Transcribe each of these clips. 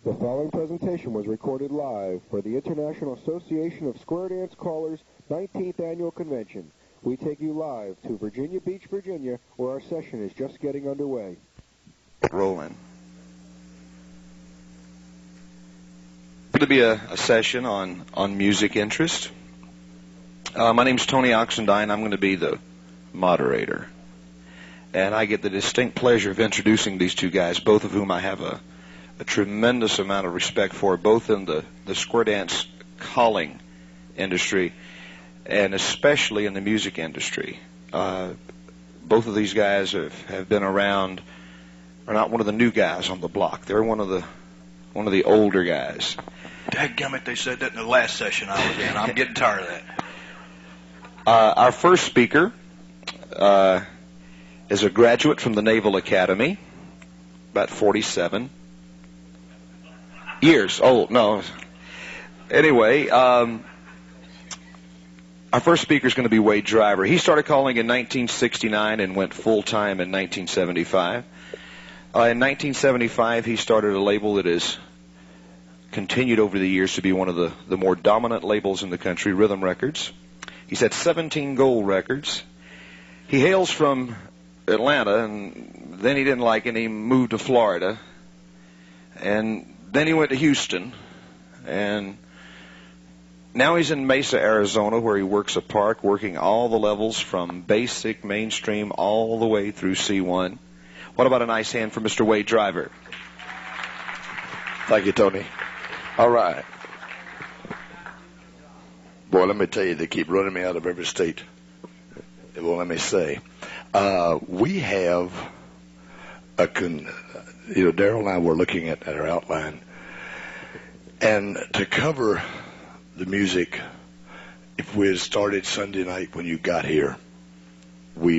The following presentation was recorded live for the International Association of Square Dance Callers 19th Annual Convention. We take you live to Virginia Beach, Virginia, where our session is just getting underway. Rolling. Going to be a session on music interest. My name's Tony Oxendine. I'm going to be the moderator. And I get the distinct pleasure of introducing these two guys, both of whom I have a tremendous amount of respect for, both in the square dance calling industry and especially in the music industry. Both of these guys have been around, are not one of the new guys on the block. They're one of the older guys. Dadgummit, they said that in the last session I was in. I'm getting tired of that. Our first speaker is a graduate from the Naval Academy, about 47 years old. No. Anyway, our first speaker is going to be Wade Driver. He started calling in 1969 and went full-time in 1975. In 1975, he started a label that has continued over the years to be one of the more dominant labels in the country, Rhythm Records. He's had 17 gold records. He hails from Atlanta, and then he didn't like it, and he moved to Florida. And then he went to Houston, and now he's in Mesa, Arizona, where he works a park, working all the levels from basic, mainstream, all the way through C1. What about a nice hand for Mr. Wade Driver? Thank you, Tony. All right. Boy, let me tell you, they keep running me out of every state. They won't let me say. We have Darryl and I were looking at our outline, and to cover the music, if we had started Sunday night when you got here, we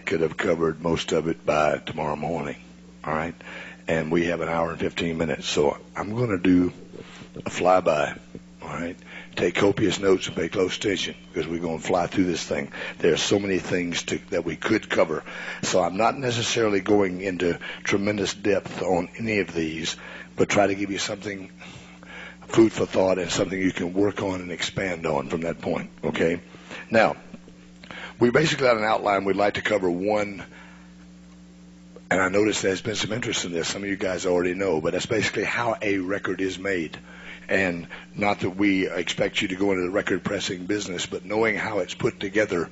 could have covered most of it by tomorrow morning, all right? And we have an hour and 15 minutes, so I'm going to do a flyby, all right? Take copious notes and pay close attention, because we're going to fly through this thing. There are so many things that we could cover. So I'm not necessarily going into tremendous depth on any of these, but try to give you something, food for thought, and something you can work on and expand on from that point, okay? Now, we basically had an outline. We'd like to cover one, and I noticed there's been some interest in this. Some of you guys already know, but that's basically how a record is made. And not that we expect you to go into the record pressing business, but knowing how it's put together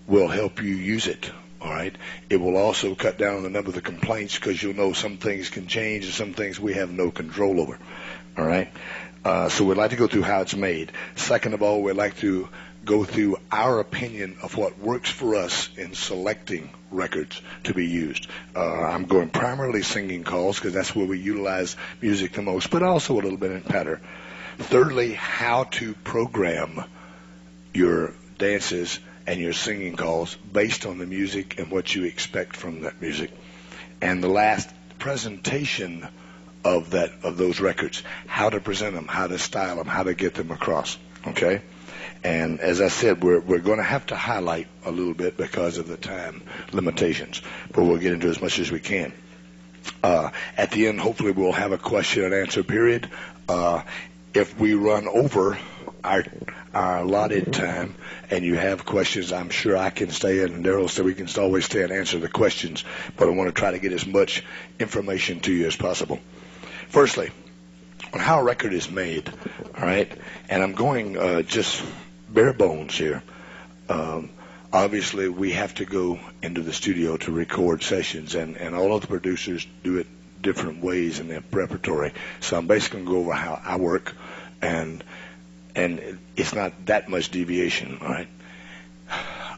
will help you use it, all right? It will also cut down on the number of the complaints, because you'll know some things can change and some things we have no control over, all right? So we'd like to go through how it's made. Second of all, we'd like to go through our opinion of what works for us in selecting records to be used. I'm going primarily singing calls, because that's where we utilize music the most, but also a little bit in patter. Thirdly, how to program your dances and your singing calls based on the music and what you expect from that music. And the last, presentation of those records, how to present them, how to style them, how to get them across, okay? And as I said, we're going to have to highlight a little bit because of the time limitations, but we'll get into as much as we can. At the end, hopefully, we'll have a question and answer period. If we run over our allotted time and you have questions, I'm sure I can stay in, and Darryl said we can always stay and answer the questions, but I want to try to get as much information to you as possible. Firstly, on how a record is made, all right, and I'm going just bare bones here. Obviously, we have to go into the studio to record sessions, and all of the producers do it different ways in their preparatory. So I'm basically going to go over how I work, and it's not that much deviation, all right?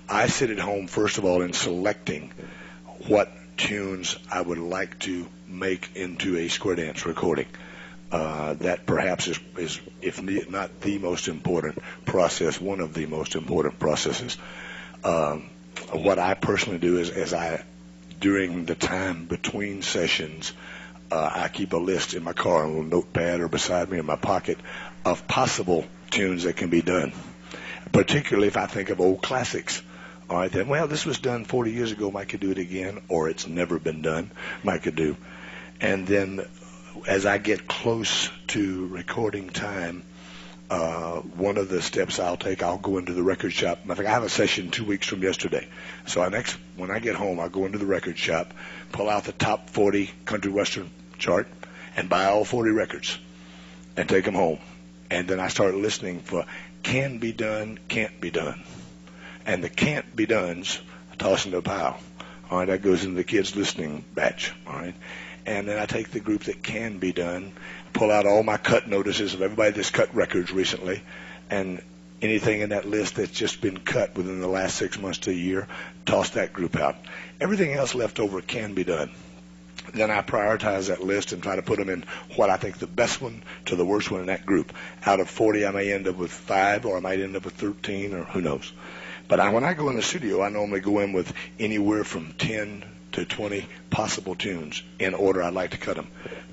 I sit at home, first of all, in selecting what tunes I would like to make into a square dance recording. That perhaps is, if not the most important process, one of the most important processes. What I personally do is during the time between sessions, I keep a list in my car, a little notepad or beside me in my pocket, of possible tunes that can be done, particularly if I think of old classics. All right, then, well, this was done 40 years ago, might could do it again, or it's never been done, might could do. And then as I get close to recording time, one of the steps I'll take, I'll go into the record shop. I have a session 2 weeks from yesterday. So when I get home, I'll go into the record shop, pull out the top 40 country western chart, and buy all 40 records and take them home. And then I start listening for can be done, can't be done. And the can't be dones, I toss into a pile. All right, that goes into the kids' listening batch. All right. And then I take the group that can be done, pull out all my cut notices of everybody that's cut records recently, and anything in that list that's just been cut within the last 6 months to a year, toss that group out. Everything else left over can be done. Then I prioritize that list and try to put them in what I think the best one to the worst one in that group. Out of 40, I may end up with 5, or I might end up with 13, or who knows. But when I go in the studio, I normally go in with anywhere from 10 to 20 possible tunes in order I'd like to cut them.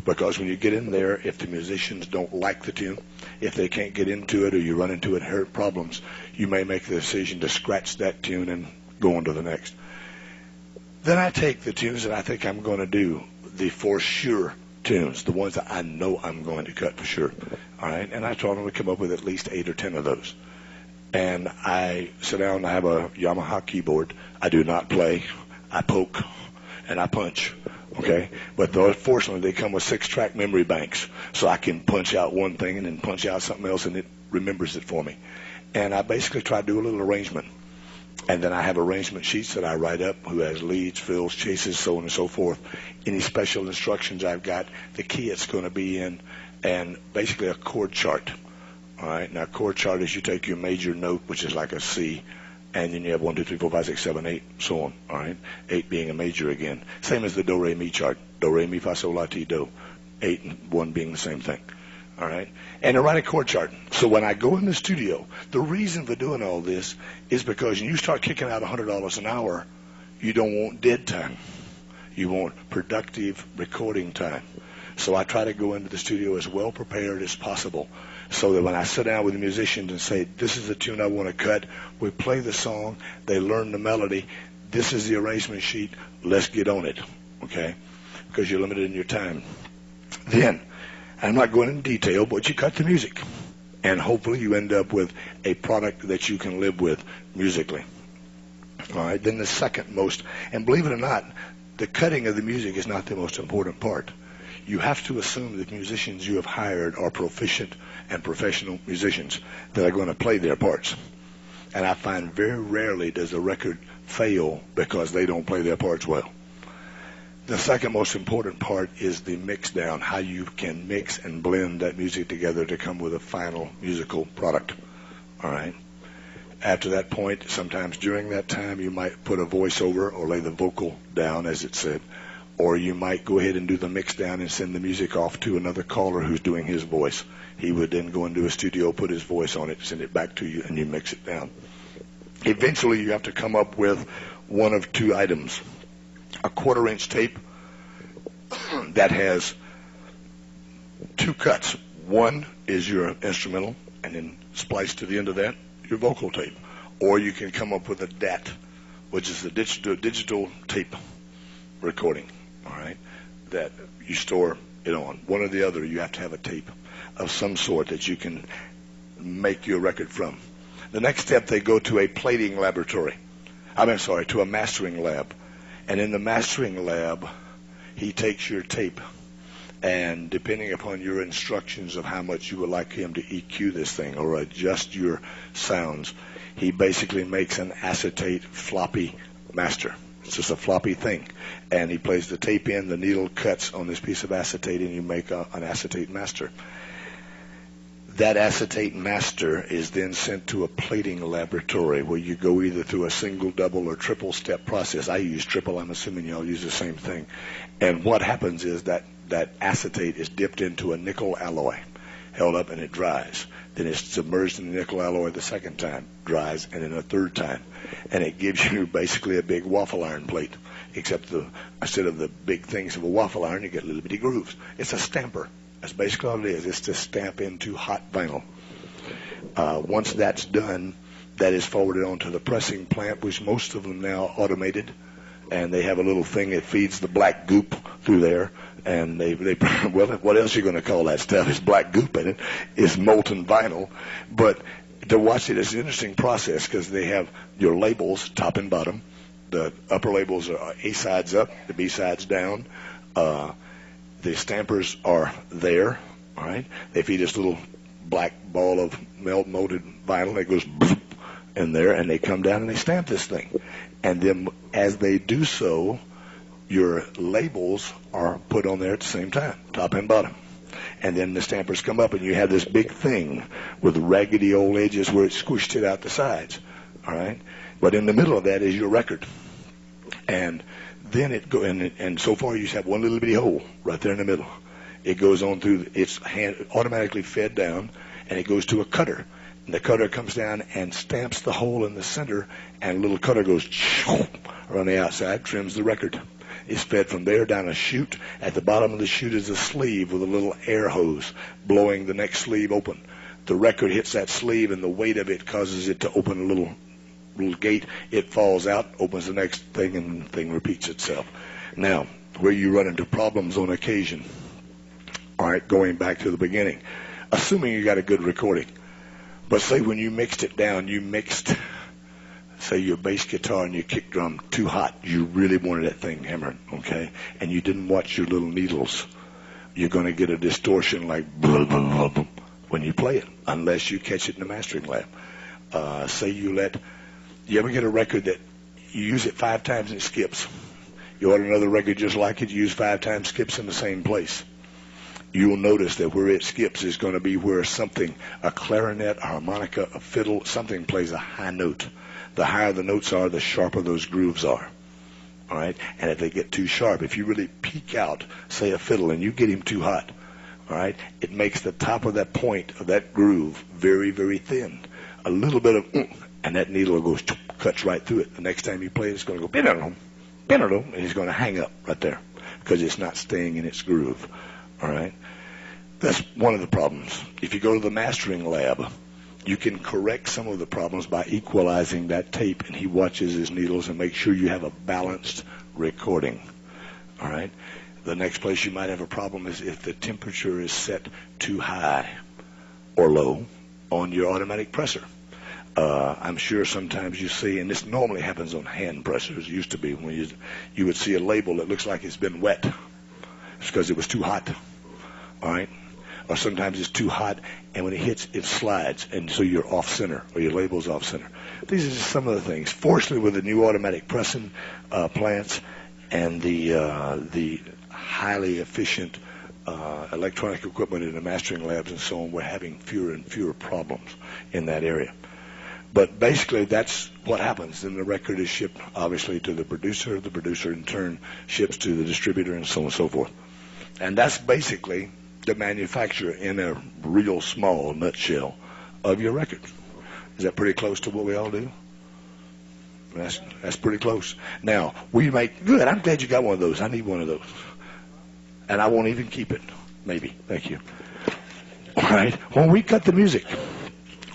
Because when you get in there, if the musicians don't like the tune, if they can't get into it or you run into inherent problems, you may make the decision to scratch that tune and go on to the next. Then I take the tunes that I think I'm going to do, the for sure tunes, the ones that I know I'm going to cut for sure. All right, and I try to come up with at least 8 or 10 of those. And I sit down and I have a Yamaha keyboard. I do not play. I poke and I punch. Okay, but fortunately they come with 6-track memory banks, so I can punch out one thing and then punch out something else, and it remembers it for me. And I basically try to do a little arrangement. And then I have arrangement sheets that I write up, who has leads, fills, chases, so on and so forth. Any special instructions I've got, the key it's going to be in, and basically a chord chart. All right, now chord chart is you take your major note, which is like a C, and then you have 1, 2, 3, 4, 5, 6, 7, 8, so on. All right, 8 being a major again. Same as the do, re, mi chart. Do, re, mi, fa, sol, la, ti, do. 8 and 1 being the same thing. All right, and I write a chord chart. So when I go in the studio, the reason for doing all this is because when you start kicking out $100 an hour, you don't want dead time. You want productive recording time. So I try to go into the studio as well prepared as possible, so that when I sit down with the musicians and say, this is the tune I want to cut, we play the song, they learn the melody, this is the arrangement sheet, let's get on it, okay? Because you're limited in your time. Then, I'm not going into detail, but you cut the music, and hopefully you end up with a product that you can live with musically. All right, then the second most, and believe it or not, the cutting of the music is not the most important part. You have to assume that musicians you have hired are proficient and professional musicians that are going to play their parts. And I find very rarely does a record fail because they don't play their parts well. The second most important part is the mix down, how you can mix and blend that music together to come with a final musical product. All right. After that point, sometimes during that time, you might put a voiceover or lay the vocal down, as it said, or you might go ahead and do the mix down and send the music off to another caller who's doing his voice. He would then go into a studio, put his voice on it, send it back to you, and you mix it down. Eventually, you have to come up with one of 2 items. A 1/4-inch tape that has 2 cuts. One is your instrumental, and then spliced to the end of that, your vocal tape. Or you can come up with a DAT, which is the digital tape recording, all right, that you store it on. One or the other, you have to have a tape of some sort that you can make your record from. The next step, they go to a plating laboratory. To a mastering lab. And in the mastering lab, he takes your tape, and depending upon your instructions of how much you would like him to EQ this thing or adjust your sounds, he basically makes an acetate floppy master. It's just a floppy thing. And he plays the tape in, the needle cuts on this piece of acetate, and you make an acetate master. That acetate master is then sent to a plating laboratory where you go either through a single, double, or triple step process. I use triple. I'm assuming y'all use the same thing. And what happens is that acetate is dipped into a nickel alloy, held up, and it dries. Then it's submerged in the nickel alloy the second time, dries, and then a third time. And it gives you basically a big waffle iron plate, except instead of the big things of a waffle iron, you get little bitty grooves. It's a stamper. That's basically all it is. It's to stamp into hot vinyl. Once that's done, that is forwarded on to the pressing plant, which most of them now automated. and they have a little thing that feeds the black goop through there. And they well, what else are you going to call that stuff? It's black goop in it. It's molten vinyl. But to watch it, it's an interesting process because they have your labels, top and bottom. The upper labels are A sides up, the B sides down. The stampers are there, all right? They feed this little black ball of molded vinyl that goes in there, and they come down and they stamp this thing. And then as they do so, your labels are put on there at the same time, top and bottom. And then the stampers come up, and you have this big thing with raggedy old edges where it's squished it out the sides, all right? But in the middle of that is your record. And then it go and so far you just have one little bitty hole right there in the middle. It goes on through, it's automatically fed down, and it goes to a cutter. And the cutter comes down and stamps the hole in the center, and a little cutter goes around the outside, trims the record. It's fed from there down a chute. At the bottom of the chute is a sleeve with a little air hose blowing the next sleeve open. The record hits that sleeve, and the weight of it causes it to open a little gate. It falls out, opens the next thing, and the thing repeats itself. Now, where you run into problems on occasion, all right, going back to the beginning, assuming you got a good recording, but say when you mixed it down, you mixed, say, your bass guitar and your kick drum too hot. You really wanted that thing hammered, okay? And you didn't watch your little needles. You're going to get a distortion like blah, blah, blah, blah, when you play it, unless you catch it in the mastering lab. Say you ever get a record that you use it 5 times and it skips. You order another record just like it, you use 5 times, skips in the same place. You'll notice that where it skips is going to be where something, a clarinet, a harmonica, a fiddle, something plays a high note. The higher the notes are, the sharper those grooves are. All right? And if they get too sharp, if you really peak out, say a fiddle, and you get him too hot, all right, it makes the top of that point of that groove very, very thin. A little bit of, and that needle goes, cuts right through it. The next time you play it, it's going to go, and it's going to hang up right there because it's not staying in its groove. All right? That's one of the problems. If you go to the mastering lab, you can correct some of the problems by equalizing that tape, and he watches his needles and makes sure you have a balanced recording. All right? The next place you might have a problem is if the temperature is set too high or low on your automatic presser. I'm sure sometimes you see, and this normally happens on hand pressers, used to be, when you would see a label that looks like it's been wet. It's because it was too hot. All right? Or sometimes it's too hot, and when it hits, it slides, and so you're off-center, or your label's off-center. These are just some of the things. Fortunately, with the new automatic pressing plants and the highly efficient electronic equipment in the mastering labs and so on, we're having fewer and fewer problems in that area. But basically, that's what happens. Then the record is shipped, obviously, to the producer. The producer, in turn, ships to the distributor, and so on and so forth. And that's basically the manufacturer in a real small nutshell of your record. Is that pretty close to what we all do? That's pretty close. Now, we make, good, I'm glad you got one of those. I need one of those. And I won't even keep it. Maybe. Thank you. All right. When we cut the music,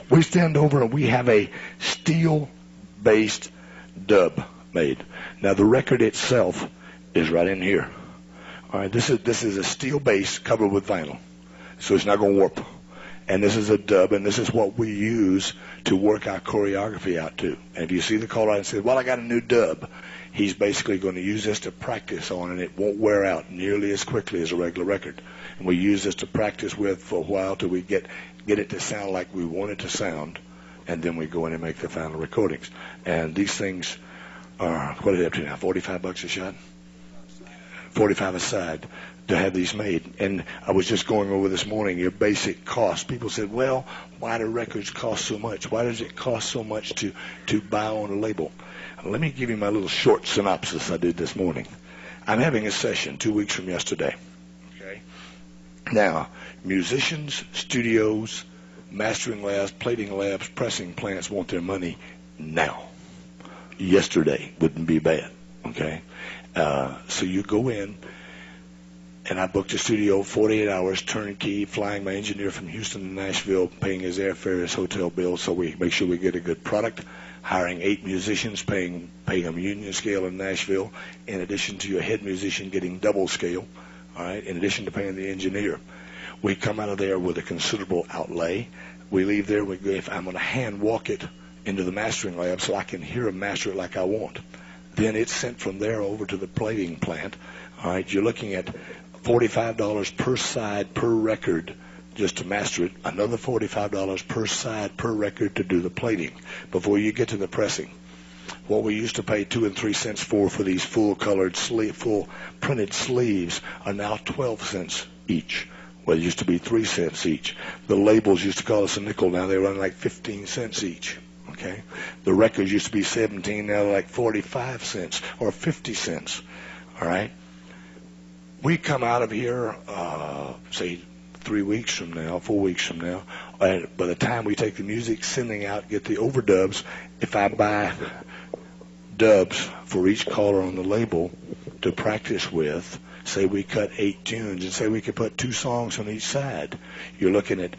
we stand over and we have a steel-based dub made. Now, the record itself is right in here. All right, this is a steel base covered with vinyl, so it's not going to warp. And this is a dub, and this is what we use to work our choreography out to. And if you see the caller and say, well, I got a new dub, he's basically going to use this to practice on, and it won't wear out nearly as quickly as a regular record. And we use this to practice with for a while till we get it to sound like we want it to sound, and then we go in and make the final recordings. And these things are, what are they up to now, $45 a shot? 45 a side to have these made. And I was just going over this morning your basic cost. People said, well, why do records cost so much? Why does it cost so much to buy on a label? Let me give you my little short synopsis I did this morning. I'm having a session 2 weeks from yesterday. Okay. Now, musicians, studios, mastering labs, plating labs, pressing plants want their money now. Yesterday wouldn't be bad. Okay. So you go in and I booked a studio 48 hours, turnkey, flying my engineer from Houston to Nashville, paying his airfare, his hotel bill, so we make sure we get a good product, hiring 8 musicians, paying them union scale in Nashville, in addition to your head musician getting double scale, all right, in addition to paying the engineer. We come out of there with a considerable outlay. We leave there, I'm going to hand walk it into the mastering lab so I can hear and master it like I want. Then it's sent from there over to the plating plant. All right, you're looking at $45 per side per record just to master it, another $45 per side per record to do the plating before you get to the pressing. What we used to pay 2 and 3 cents for these full printed sleeves are now 12 cents each. Well, it used to be 3 cents each. The labels used to cost us a nickel. Now they run like 15 cents each. Okay, the records used to be 17. Now they're like 45 cents or 50 cents. All right. We come out of here, say 3 weeks from now, 4 weeks from now. And by the time we take the music, sending out, get the overdubs, if I buy dubs for each caller on the label to practice with, say we cut 8 tunes and say we could put 2 songs on each side, you're looking at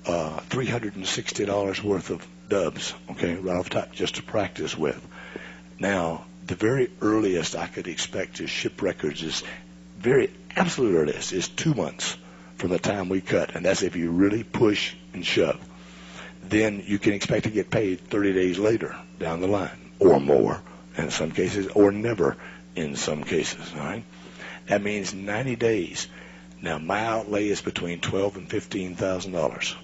$360 worth of dubs, okay, right off the top, just to practice with. Now, the very earliest I could expect to ship records is absolute earliest is 2 months from the time we cut, and that's if you really push and shove. Then you can expect to get paid 30 days later down the line, or more in some cases, or never in some cases, all right? That means 90 days. Now, my outlay is between $12,000 and $15,000,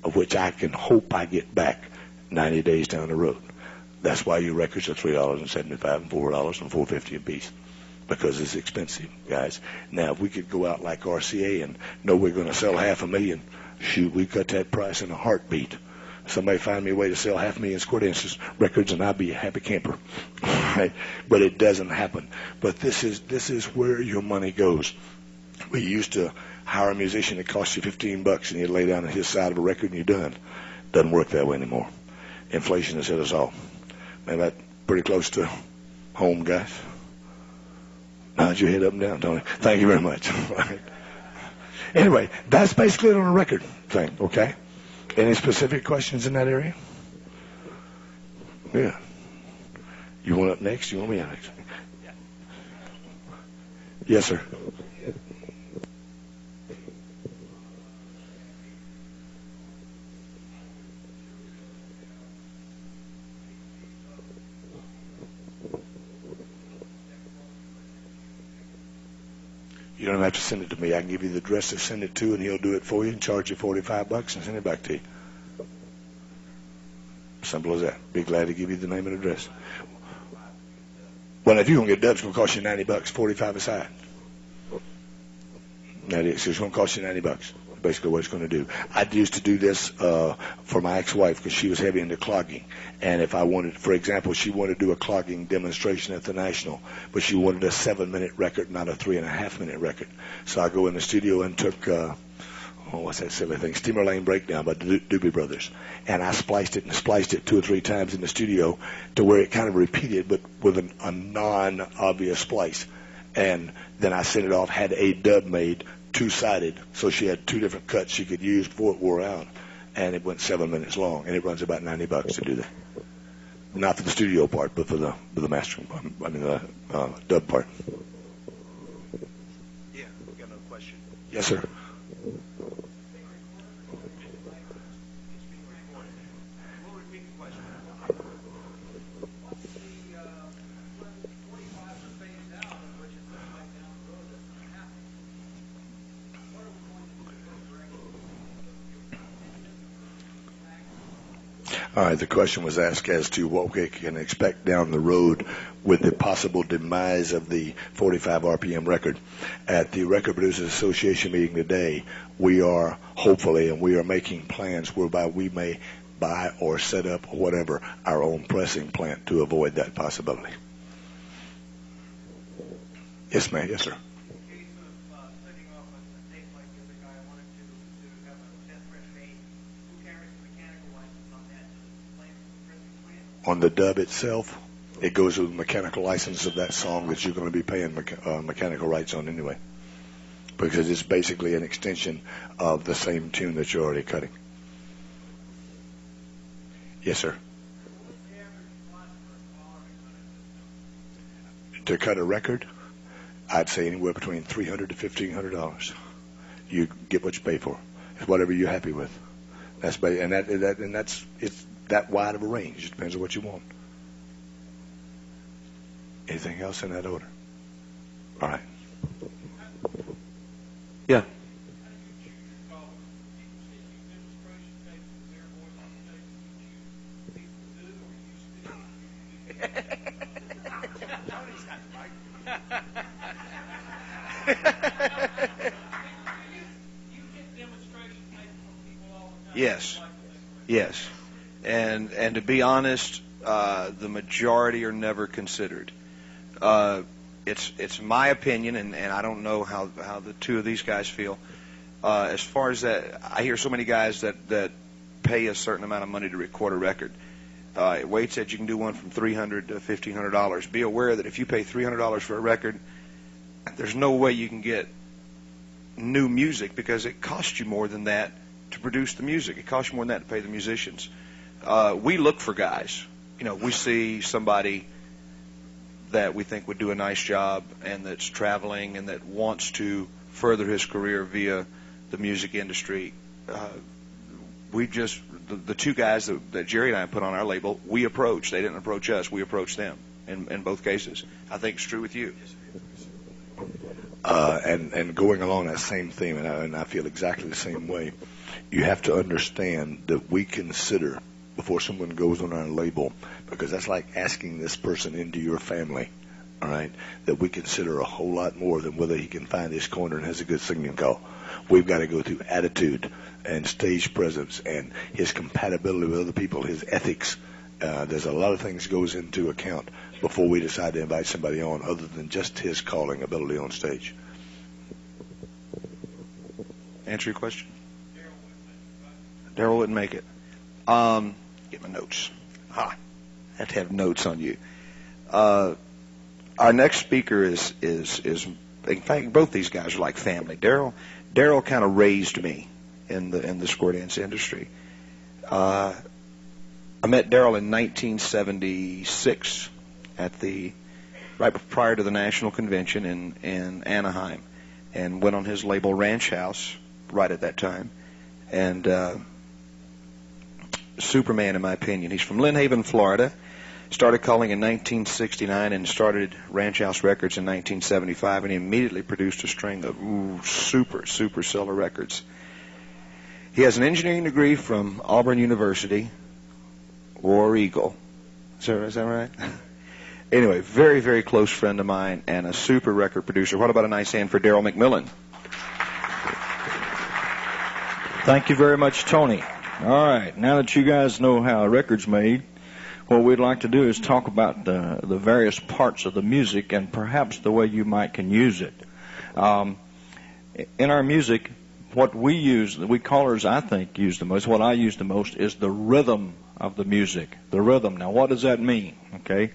of which I can hope I get back 90 days down the road. That's why your records are $3.75 and $4 and $4.50 a piece, because it's expensive, guys. Now, if we could go out like RCA and know we're going to sell $500,000, shoot, we cut that price in a heartbeat. Somebody find me a way to sell 500,000 Square Dancers records, and I'll be a happy camper. Right? But it doesn't happen. But this is where your money goes. We used to hire a musician that cost you $15, and you'd lay down on his side of a record, and you're done. Doesn't work that way anymore. Inflation has hit us all. Man, that's pretty close to home, guys. Nod your head up and down, Tony. Thank you very much. Anyway, that's basically it on a record thing, okay? Any specific questions in that area? Yeah. You want up next? You want me up next? Yes, sir. You don't have to send it to me. I can give you the address to send it to, and he'll do it for you and charge you $45 and send it back to you. Simple as that. Be glad to give you the name and address. Well, if you're going to get dubs, it's going to cost you $90, $45 a side. That is, it's going to cost you $90. Basically what it's going to do. I used to do this for my ex-wife because she was heavy into clogging. And if I wanted, for example, she wanted to do a clogging demonstration at the National, but she wanted a 7-minute record, not a 3.5-minute record. So I go in the studio and took, what's that silly thing? Steamer Lane Breakdown by the Doobie Brothers. And I spliced it and spliced it 2 or 3 times in the studio to where it kind of repeated, but with a non-obvious splice. And then I sent it off, had a dub made, 2-sided, so she had 2 different cuts she could use before it wore out, and it went 7 minutes long, and it runs about $90 to do that. Not for the studio part, but for the mastering part. I mean the dub part. Yeah, we got another question. Yes, sir. All right, the question was asked as to what we can expect down the road with the possible demise of the 45 RPM record. At the Record Producers Association meeting today, we are hopefully, and we are making plans whereby we may buy or set up or whatever our own pressing plant to avoid that possibility. Yes, ma'am. Yes, sir. On the dub itself, it goes with the mechanical license of that song that you're going to be paying mechanical rights on anyway. because it's basically an extension of the same tune that you're already cutting. Yes, sir. To cut a record, I'd say anywhere between $300 to $1,500. You get what you pay for. It's whatever you're happy with. That's it's that wide of a range. It depends on what you want. Anything else in that order? All right. Yeah. Yes, yes, and to be honest, the majority are never considered. It's my opinion, and I don't know how the two of these guys feel. As far as that, I hear so many guys that pay a certain amount of money to record a record. Wade said you can do one from $300 to $1,500. Be aware that if you pay $300 for a record, there's no way you can get new music because it costs you more than that to produce the music. It costs you more than that to pay the musicians. We look for guys. We see somebody that we think would do a nice job and that's traveling and that wants to further his career via the music industry. The two guys that Jerry and I put on our label, we approached. They didn't approach us. We approached them in both cases. I think it's true with you. And going along that same theme, and I feel exactly the same way, you have to understand that we consider, before someone goes on our label, because that's like asking this person into your family, all right, that we consider a whole lot more than whether he can find his corner and has a good singing call. We've got to go through attitude and stage presence and his compatibility with other people, his ethics. There's a lot of things goes into account before we decide to invite somebody on other than just his calling ability on stage. Answer your question? Darryl wouldn't make it. Get my notes. I have to have notes on you. Our next speaker is in fact, both these guys are like family. Darryl kind of raised me in the square dance industry. I met Darryl in 1976 right prior to the National Convention in Anaheim, and went on his label Ranch House right at that time. And Superman, in my opinion. He's from Lynn Haven, Florida. Started calling in 1969 and started Ranch House Records in 1975, and he immediately produced a string of super seller records. He has an engineering degree from Auburn University, War Eagle. Is that right? Anyway, very, very close friend of mine and a super record producer. What about a nice hand for Darryl McMillan? Thank you very much, Tony. All right, now that you guys know how a record's made, what we'd like to do is talk about the various parts of the music and perhaps the way you can use it. In our music, what we use, we callers I think use the most, what I use the most is the rhythm of the music. The rhythm. Now, what does that mean? Okay.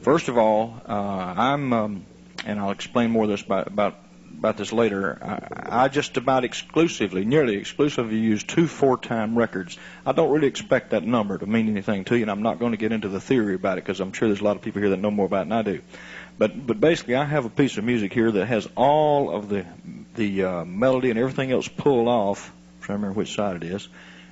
First of all, and I'll explain more of this about this later, I just about nearly exclusively use 2 4-time records. I don't really expect that number to mean anything to you, and I'm not going to get into the theory about it because I'm sure there's a lot of people here that know more about it than I do. But basically, I have a piece of music here that has all of the melody and everything else pulled off. I'm trying to remember which side it is.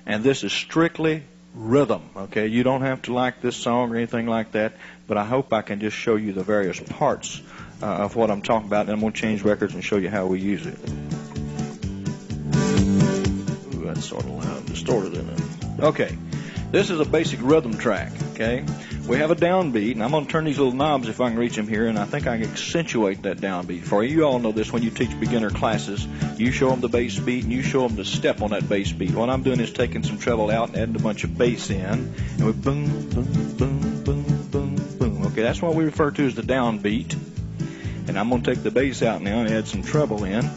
And this is strictly rhythm, okay? You don't have to like this song or anything like that, but I hope I can just show you the various parts of what I'm talking about, and I'm going to change records and show you how we use it. Ooh, that's sort of loud, distorted, isn't it? Okay, this is a basic rhythm track, okay? We have a downbeat, and I'm going to turn these little knobs if I can reach them here, and I think I can accentuate that downbeat for you. You all know this when you teach beginner classes. You show them the bass beat, and you show them the step on that bass beat. What I'm doing is taking some treble out and adding a bunch of bass in, and we boom, boom, boom, boom, boom, boom. Okay, that's what we refer to as the downbeat. And I'm going to take the bass out now and add some treble in,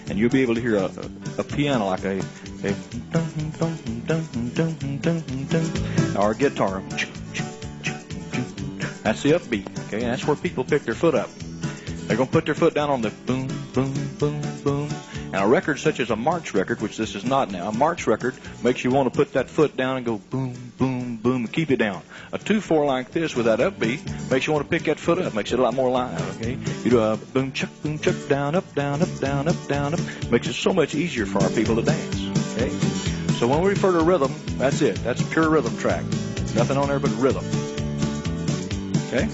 and you'll be able to hear a piano like a or a guitar. That's the upbeat. Okay, that's where people pick their foot up. They're going to put their foot down on the boom, boom, boom, boom, boom. And a record such as a march record, which this is not now, a march record makes you want to put that foot down and go boom, boom, boom, and keep it down. A 2/4 like this with that upbeat makes you want to pick that foot up, makes it a lot more live, okay? You do a boom, chuck, down, up, down, up, down, up, down, up. Makes it so much easier for our people to dance, okay? So when we refer to rhythm, that's it. That's a pure rhythm track. Nothing on there but rhythm. Okay?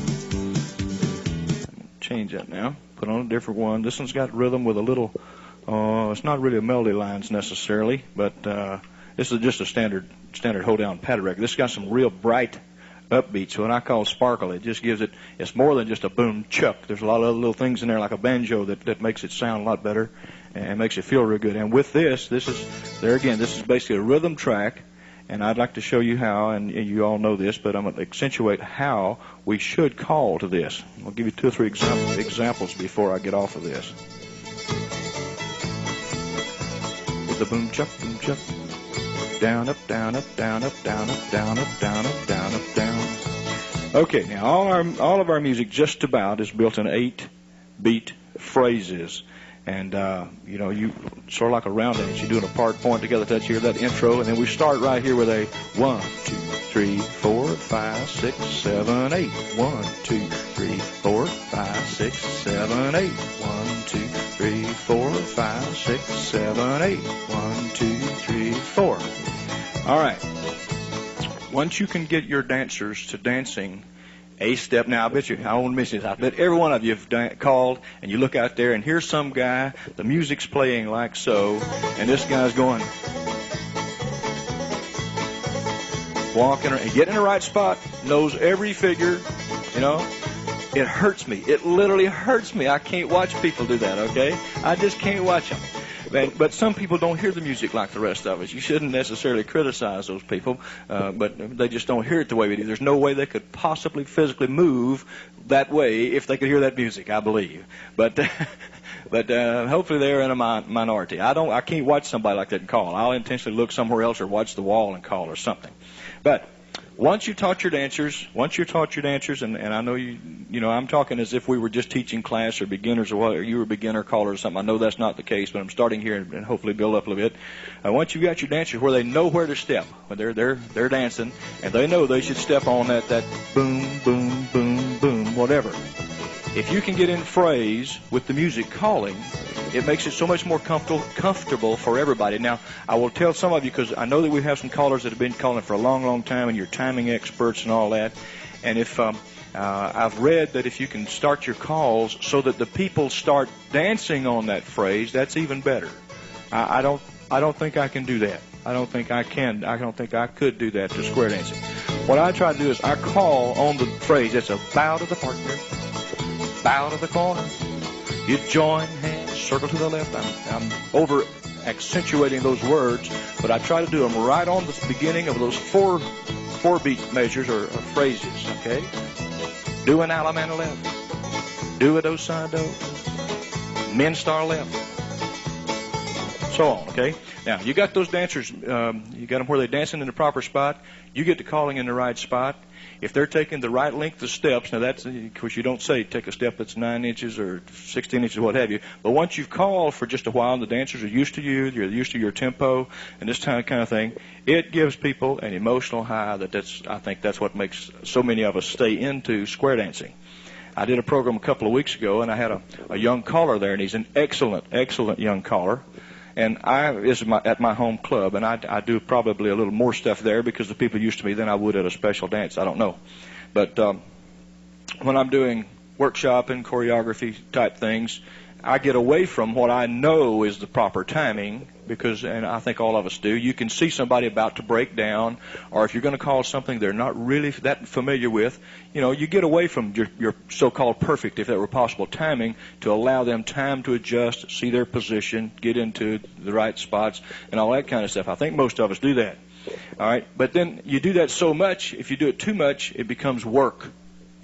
Change that now. Put on a different one. This one's got rhythm with a little, it's not really a melody lines necessarily, but this is just a standard hold-down pattern record. This has got some real bright upbeats, what I call sparkle. It just gives it, it's more than just a boom chuck. There's a lot of other little things in there like a banjo that makes it sound a lot better and makes it feel real good. And with this is, there again, this is basically a rhythm track, and I'd like to show you how, and you all know this, but I'm going to accentuate how we should call to this. I'll give you 2 or 3 examples before I get off of this. With the boom chuck, down, up, down, up, down, up, down, up, down, up, down, up, down, up, down. Okay, now all of our music just about is built in 8-beat phrases. And, you know, you sort of like a round dance. You're doing a part point together, touch here, that intro, and then we start right here with a 1, 2, 3, 4, 5, 6, 7, 8. 1, 2, 3, 4, 5, 6, 7, 8. 1, 2, 3, 4, 5, 6, 7, 8. 1, 2, 3, 4. All right. Once you can get your dancers to dancing a step. Now, I bet you, I won't miss this. I bet every one of you have called, and you look out there, and here's some guy, the music's playing like so, and this guy's going, walking, and getting in the right spot, knows every figure, you know. It hurts me. It literally hurts me. I can't watch people do that, okay? I just can't watch them. But some people don't hear the music like the rest of us. You shouldn't necessarily criticize those people, but they just don't hear it the way we do. There's no way they could possibly physically move that way if they could hear that music, I believe. But hopefully they're in a minority. I can't watch somebody like that and call. I'll intentionally look somewhere else or watch the wall and call or something. But once you taught your dancers, and I know you know, I'm talking as if we were just teaching class or beginners or what, or you were a beginner caller or something. I know that's not the case, but I'm starting here and hopefully build up a little bit. Once you got your dancers where they know where to step, when they're dancing, and they know they should step on that boom, boom, boom, boom, whatever. If you can get in phrase with the music calling, it makes it so much more comfortable for everybody. Now, I will tell some of you, because I know that we have some callers that have been calling for a long, long time, and you're timing experts and all that. And if I've read that if you can start your calls so that the people start dancing on that phrase, that's even better. I don't think I can do that. I don't think I could do that to square dancing. What I try to do is I call on the phrase. It's a bow to the partner, bow to the corner. You join hands, circle to the left. I'm over accentuating those words, but I try to do them right on the beginning of those four beat measures or phrases, okay? Do an Alamana left. Do a do side do. Men star left. So on, okay? Now, you got those dancers, you got them where they're dancing in the proper spot. You get to calling in the right spot. If they're taking the right length of steps, now that's, of course, you don't say take a step that's 9 inches or 16 inches, what have you. But once you've called for just a while and the dancers are used to you, you're used to your tempo and this kind of thing, it gives people an emotional high I think that's what makes so many of us stay into square dancing. I did a program a couple of weeks ago, and I had a young caller there, and he's an excellent, excellent young caller. And at my home club, and I do probably a little more stuff there because the people used to me than I would at a special dance. I don't know. But when I'm doing workshop and choreography type things, I get away from what I know is the proper timing because, and I think all of us do, you can see somebody about to break down, or if you're going to call something they're not really that familiar with, you know, you get away from your so-called perfect, if that were possible, timing to allow them time to adjust, see their position, get into the right spots, and all that kind of stuff. I think most of us do that. All right, but then you do that so much, if you do it too much, it becomes work.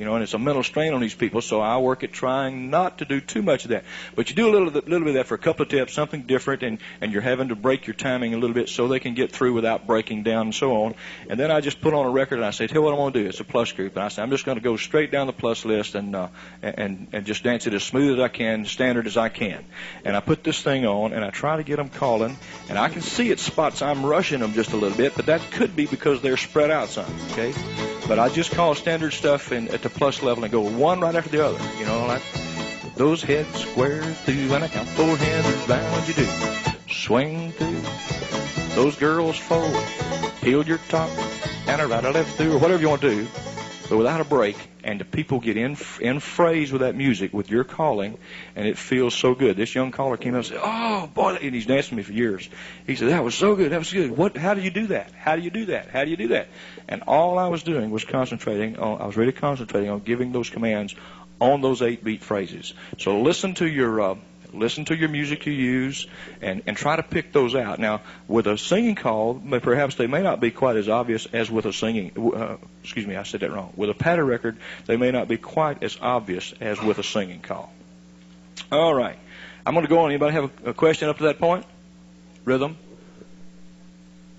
You know, and it's a mental strain on these people, so I work at trying not to do too much of that. But you do a little bit of that for a couple of tips, something different, and you're having to break your timing a little bit so they can get through without breaking down and so on. And then I just put on a record and I say, tell you what I'm going to do. It's a plus group. And I say, I'm just going to go straight down the plus list and just dance it as smooth as I can, standard as I can. And I put this thing on and I try to get them calling, and I can see at spots I'm rushing them just a little bit, but that could be because they're spread out some, okay? But I just call standard stuff at the plus level and go one right after the other. You know, like those heads square through and I count 4 hands round you do. Swing through. Those girls forward. Heel your top and a right or left through, or whatever you want to do, but without a break. And the people get in phrase with that music, with your calling, and it feels so good. This young caller came up and said, oh, boy, and he's danced with me for years. He said, that was so good, that was good. How do you do that? How do you do that? How do you do that? And all I was doing was I was really concentrating on giving those commands on those 8-beat phrases. So listen to your music you use and try to pick those out. Now, with a singing call, perhaps they may not be quite as obvious as with a singing, excuse me, I said that wrong. With a patter record, they may not be quite as obvious as with a singing call. All right. I'm going to go on. Anybody have a question up to that point? Rhythm?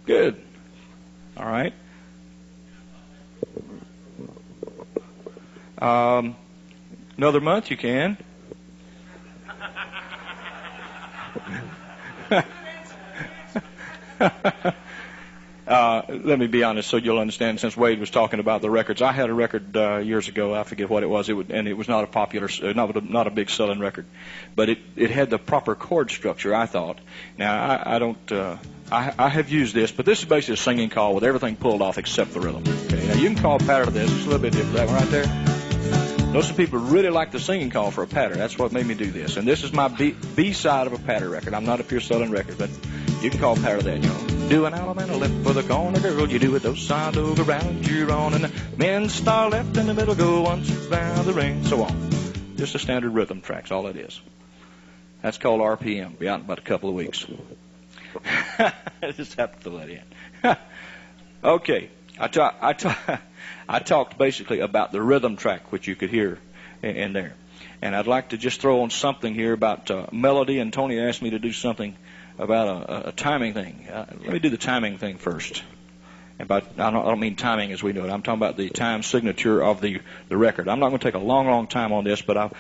Good. All right. Another month you can. Let me be honest so you'll understand, since Wade was talking about the records. I had a record years ago, I forget what it was, and it was not a popular, not a big selling record, but it had the proper chord structure, I thought. Now, I have used this, but this is basically a singing call with everything pulled off except the rhythm. Okay? Now, you can call patter to this. It's a little bit different. That one right there. Know some people really like the singing call for a patter. That's what made me do this. And this is my B side of a patter record. I'm not a pure selling record, but you can call patter that, you know. Do an Alabama left for the corner, girl. You do it those side over around you're on, and the men star left in the middle, go once around the ring, so on. Just a standard rhythm track's all it is. That's called RPM. Be out in about a couple of weeks. I just have to let in. Okay. I talked basically about the rhythm track, which you could hear in there. And I'd like to just throw on something here about melody, and Tony asked me to do something about a timing thing. Let me do the timing thing first. I don't mean timing as we know it. I'm talking about the time signature of the record. I'm not going to take a long time on this, but I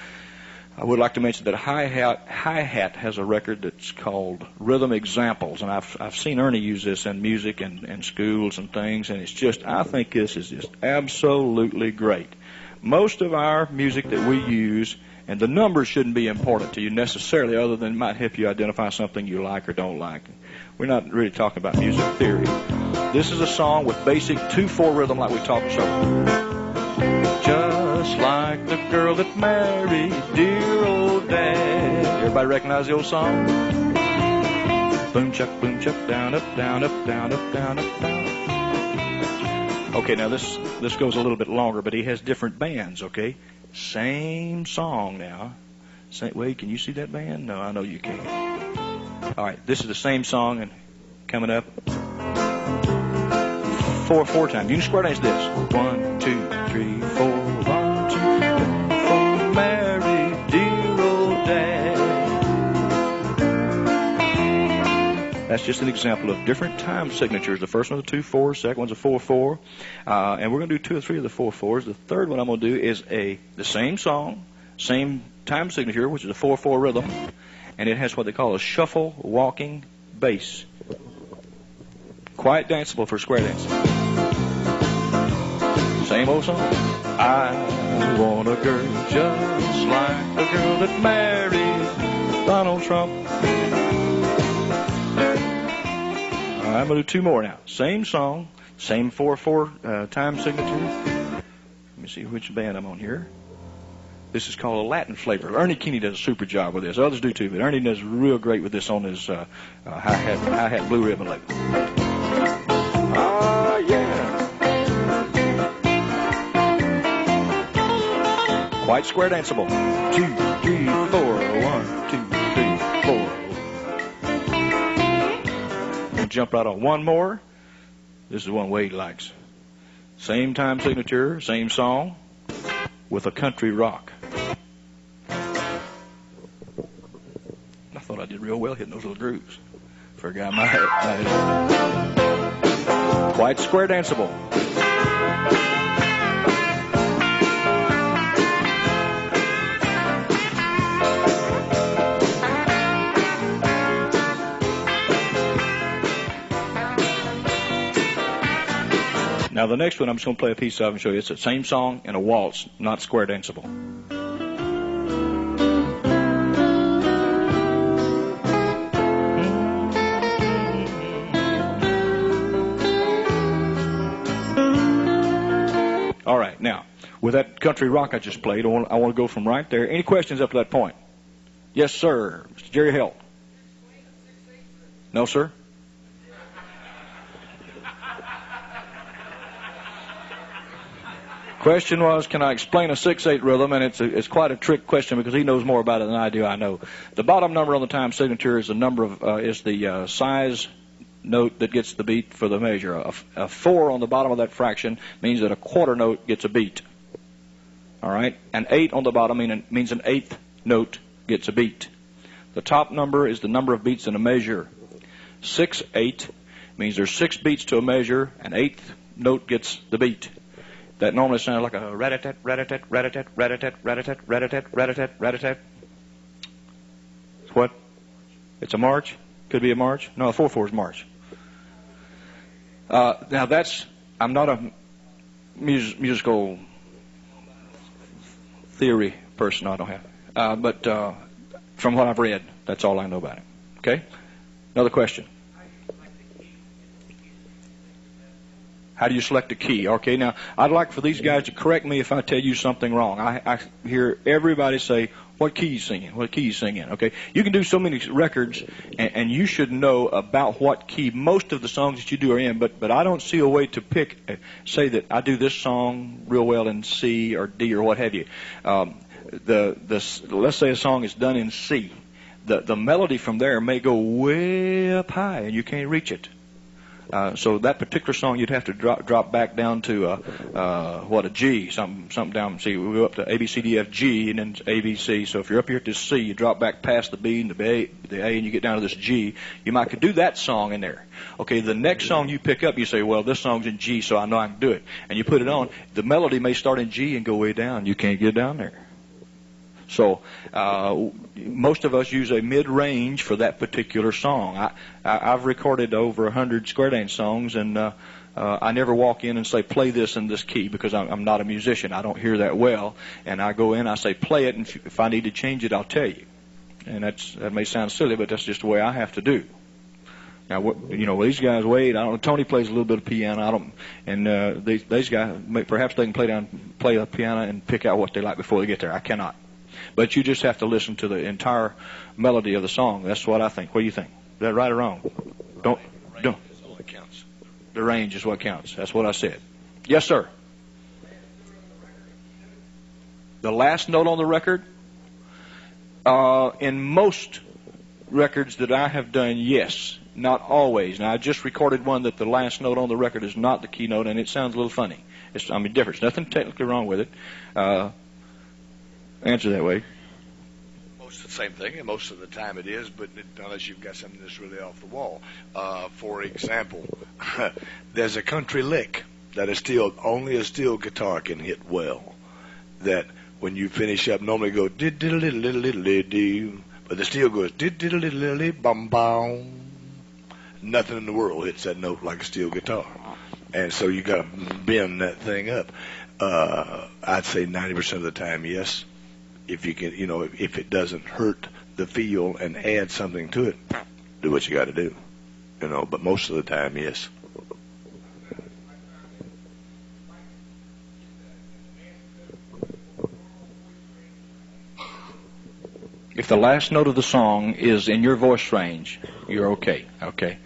would like to mention that Hi-Hat has a record that's called Rhythm Examples, and I've seen Ernie use this in music and schools and things, and it's just, I think this is just absolutely great. Most of our music that we use, and the numbers shouldn't be important to you necessarily, other than it might help you identify something you like or don't like. We're not really talking about music theory. This is a song with basic 2/4 rhythm like we talked about. Just like the girl that married dear old dad. Everybody recognize the old song? Boom chuck, down, up, down, up, down, up, down, up, down. Okay, now this goes a little bit longer, but he has different bands, okay? Same song now. Wait, can you see that band? No, I know you can't. All right, this is the same song, and coming up, 4/4 time. You can square dance this. 1, 2, 3, 4. 1, 2, 3, 4. Mary, dear old dad. That's just an example of different time signatures. The first one's a 2/4, second one's a 4/4, and we're going to do 2 or 3 of the 4/4s. The third one I'm going to do is the same song, same time signature, which is a 4/4 rhythm, and it has what they call a shuffle walking bass. Quite danceable for square dancing. Same old song. I want a girl just like the girl that married Donald Trump. All right, I'm going to do 2 more now. Same song, same 4/4 time signature. Let me see which band I'm on here. This is called a Latin flavor. Ernie Keeney does a super job with this. Others do too, but Ernie does real great with this on his hi-hat blue ribbon label. Ah, yeah. Quite square danceable. 2, 3, 4. 1, 2, 3, 4. We'll jump right on. One more. This is one Wade likes. Same time signature, same song. with a country rock. I thought I did real well hitting those little grooves for a guy my age. Quite square danceable. Now the next one I'm just going to play a piece of and show you. It's the same song in a waltz, not square danceable. All right, now, with that country rock I just played, I want to go from right there. Any questions up to that point? Yes, sir. Mr. Jerry Helt. No, sir? Question was, can I explain a 6/8 rhythm? And it's quite a trick question because he knows more about it than I do. I know. The bottom number on the time signature is the number of is the size note that gets the beat for the measure. A 4 on the bottom of that fraction means that a quarter note gets a beat. All right? An 8 on the bottom means an eighth note gets a beat. The top number is the number of beats in a measure. 6/8 means there's 6 beats to a measure, an eighth note gets the beat. That normally sounds like a rat-a-tat, rat-a-tat, rat-a-tat, rat-a-tat, rat-a-tat, rat-a-tat, rat-a-tat, rat-a-tat. It's what? It's a march? Could be a march? No, a 4/4 is march. Now that's, I'm not a musical theory person, I don't have. But from what I've read, that's all I know about it. Okay? Another question. How do you select a key? Okay, now, I'd like for these guys to correct me if I tell you something wrong. I hear everybody say, what key you singing? What key you singing? Okay, you can do so many records, and you should know about what key most of the songs that you do are in, but I don't see a way to say that I do this song real well in C or D or what have you. Let's say a song is done in C. The melody from there may go way up high, and you can't reach it. So that particular song, you'd have to drop back down to a G, something down. See, we go up to A, B, C, D, F, G, and then A, B, C. So if you're up here at this C, you drop back past the B and the A, and you get down to this G. You might could do that song in there. Okay, the next song you pick up, you say, well, this song's in G, so I know I can do it. And you put it on. The melody may start in G and go way down. You can't get down there. So most of us use a mid-range for that particular song. I've recorded over 100 square dance songs, and I never walk in and say, play this in this key, because I'm not a musician. I don't hear that well. And I go in, I say, play it, and if I need to change it, I'll tell you. And that may sound silly, but that's just the way I have to do. Now, these guys, Wade, I don't know, Tony plays a little bit of piano. These guys, perhaps they can play the piano and pick out what they like before they get there. I cannot. But you just have to listen to the entire melody of the song. That's what I think. What do you think? Is that right or wrong? Don't. That's all that counts. The range is what counts. That's what I said. Yes, sir. The last note on the record? In most records that I have done, yes. Not always. Now, I just recorded one that the last note on the record is not the key note, and it sounds a little funny. Different. There's nothing technically wrong with it. Answer that way. Most of the same thing, and most of the time it is, but unless you've got something that's really off the wall. For example, there's a country lick that only a steel guitar can hit well. That when you finish up, normally go did-diddle-diddle-diddle-diddle-diddle, but the steel goes did-diddle-diddle-diddle-bum-bum. Nothing in the world hits that note like a steel guitar, and so you got to bend that thing up. I'd say 90% of the time, yes. If you can, if it doesn't hurt the feel and add something to it, do what you got to do. But most of the time, yes. If the last note of the song is in your voice range, you're okay. Okay.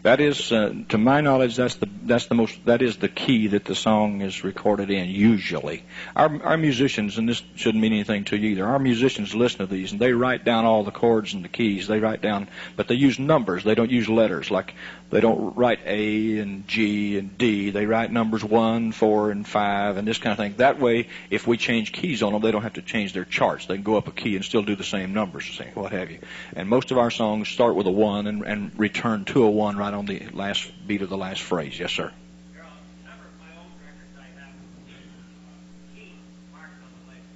That is, to my knowledge, that is the key that the song is recorded in usually. Our musicians, and this shouldn't mean anything to you either, our musicians listen to these and they write down all the chords and the keys. They write down, but they use numbers. They don't use letters. Like they don't write A and G and D. They write numbers 1, 4, and 5 and this kind of thing. That way, if we change keys on them, they don't have to change their charts. They can go up a key and still do the same numbers, what have you. And most of our songs start with a 1 and return to a 1 right on the last beat of the last phrase. Yes, sir.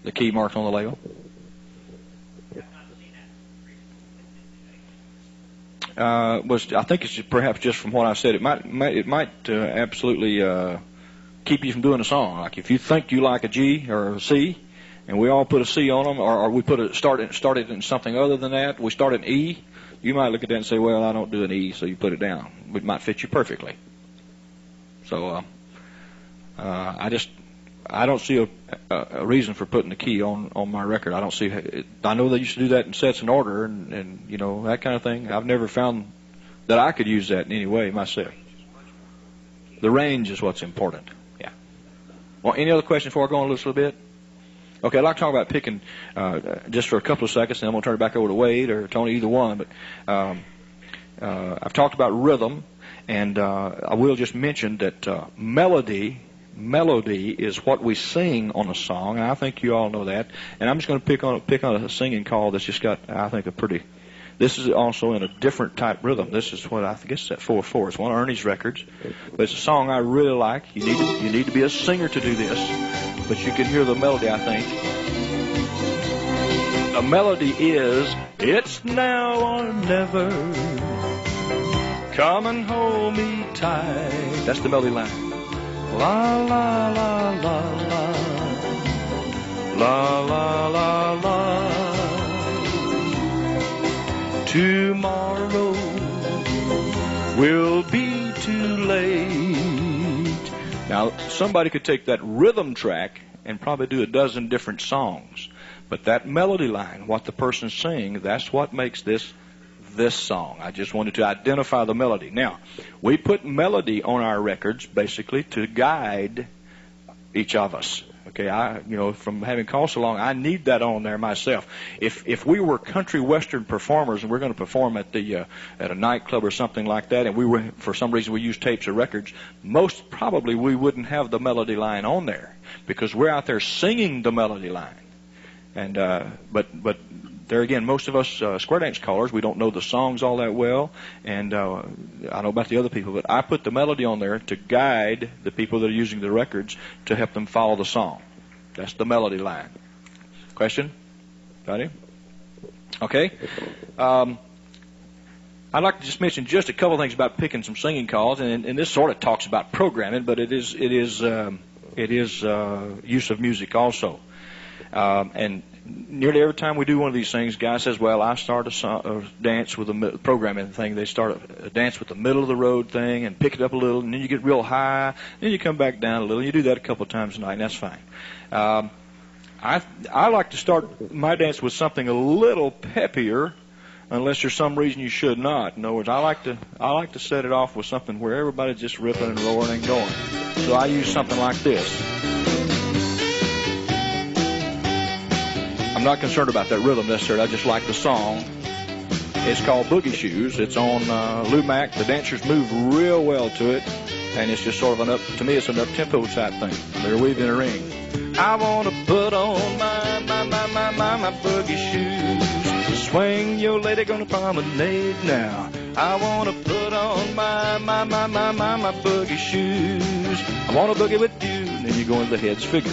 The key marked on the label. I think it's perhaps just from what I said. It might absolutely keep you from doing a song. Like if you think you like a G or a C, and we all put a C on them, or we started in something other than that. We start an E. You might look at that and say, "Well, I don't do an E," so you put it down. It might fit you perfectly. So I don't see a reason for putting the key on my record. I don't see. I know they used to do that in sets and order and you know that kind of thing. I've never found that I could use that in any way myself. The range is what's important. Yeah. Well, any other questions before I go on a little bit? Okay, I'd like to talk about picking just for a couple of seconds, and I'm going to turn it back over to Wade or Tony, either one. But I've talked about rhythm, and I will just mention that melody is what we sing on a song, and I think you all know that. And I'm just going to pick on a singing call that's just got, I think, a pretty. This is also in a different type rhythm. This is what I guess it's at 4/4. It's one of Ernie's records, but it's a song I really like. You need to be a singer to do this, but you can hear the melody. I think the melody is "It's now or never. Come and hold me tight." That's the melody line. La la la la la la la la la. Tomorrow will be too late. Now, somebody could take that rhythm track and probably do a dozen different songs. But that melody line, what the person's saying, that's what makes this song. I just wanted to identify the melody. Now, we put melody on our records basically to guide each of us. Okay, from having called so long, I need that on there myself. If we were country western performers and we're going to perform at a nightclub or something like that, and we were for some reason we use tapes or records, most probably we wouldn't have the melody line on there because we're out there singing the melody line. And but there again, most of us square dance callers, we don't know the songs all that well, and I don't know about the other people, but I put the melody on there to guide the people that are using the records to help them follow the song. That's the melody line. Question? Got it? Okay. I'd like to just mention just a couple of things about picking some singing calls, and this sort of talks about programming, but it is use of music also. And nearly every time we do one of these things, guy says, "Well, I start a dance with a programming thing." They start a dance with the middle of the road thing and pick it up a little, and then you get real high, then you come back down a little. You do that a couple of times a night, and that's fine. I like to start my dance with something a little peppier, unless there's some reason you should not. In other words, I like to set it off with something where everybody's just ripping and roaring and going. So I use something like this. I'm not concerned about that rhythm necessarily. I just like the song. It's called Boogie Shoes. It's on Lou Mack. The dancers move real well to it, and it's just sort of to me, it's an up-tempo type thing. They're weaving a ring. I want to put on my boogie shoes. Swing your lady, gonna promenade now. I want to put on my boogie shoes. I want to boogie with you. And then you go into the heads figure.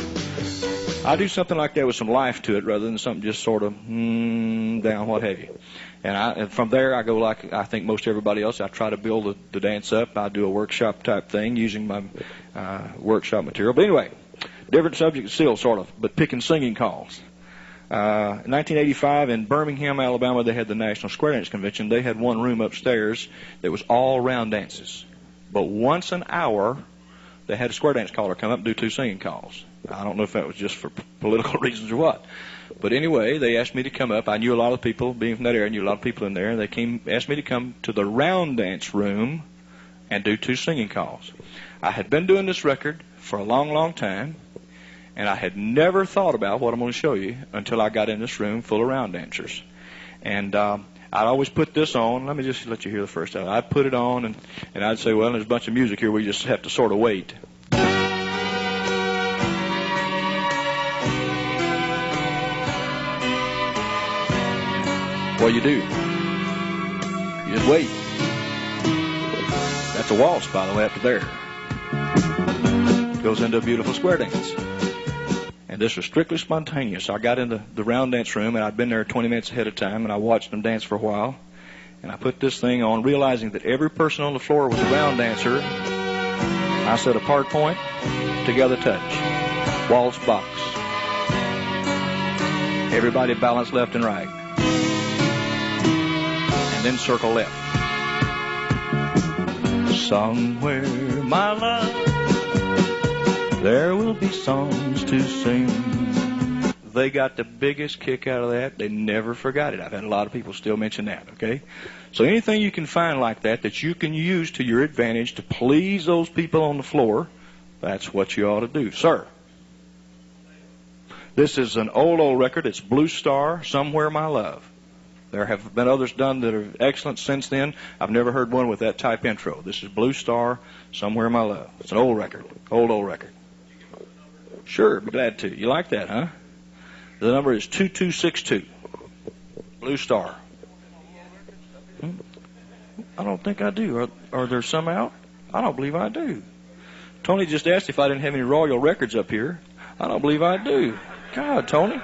I do something like that with some life to it rather than something just sort of down, what have you. And from there, I go like I think most everybody else. I try to build the dance up. I do a workshop type thing using my workshop material. But anyway, different subject still, sort of, but picking singing calls. In 1985 in Birmingham, Alabama, they had the National Square Dance Convention. They had one room upstairs that was all round dances. But once an hour, they had a square dance caller come up and do 2 singing calls. I don't know if that was just for political reasons or what. But anyway, they asked me to come up. I knew a lot of people, being from that area, I knew a lot of people in there. They asked me to come to the round dance room and do 2 singing calls. I had been doing this record for a long, long time, and I had never thought about what I'm going to show you until I got in this room full of round dancers. And I'd always put this on. Let me just let you hear the first of it. I'd put it on, and I'd say, well, there's a bunch of music here. We just have to sort of wait. Well, you do. You just wait. That's a waltz, by the way, up to there. It goes into a beautiful square dance. And this was strictly spontaneous. I got in the round dance room, and I'd been there 20 minutes ahead of time, and I watched them dance for a while. And I put this thing on, realizing that every person on the floor was a round dancer. I set a part point, together touch, waltz box. Everybody balanced left and right. And then circle left. Somewhere, my love, there will be songs to sing. They got the biggest kick out of that. They never forgot it. I've had a lot of people still mention that, okay? So anything you can find like that you can use to your advantage to please those people on the floor, that's what you ought to do. Sir, this is an old record. It's Blue Star, Somewhere, My Love. There have been others done that are excellent since then. I've never heard one with that type intro. This is Blue Star, Somewhere, My Love. It's an old record. Old record. Sure, be glad to. You like that, huh? The number is 2262. Blue Star. I don't think I do. Are there some out? I don't believe I do. Tony just asked if I didn't have any Royal records up here. I don't believe I do. God, Tony.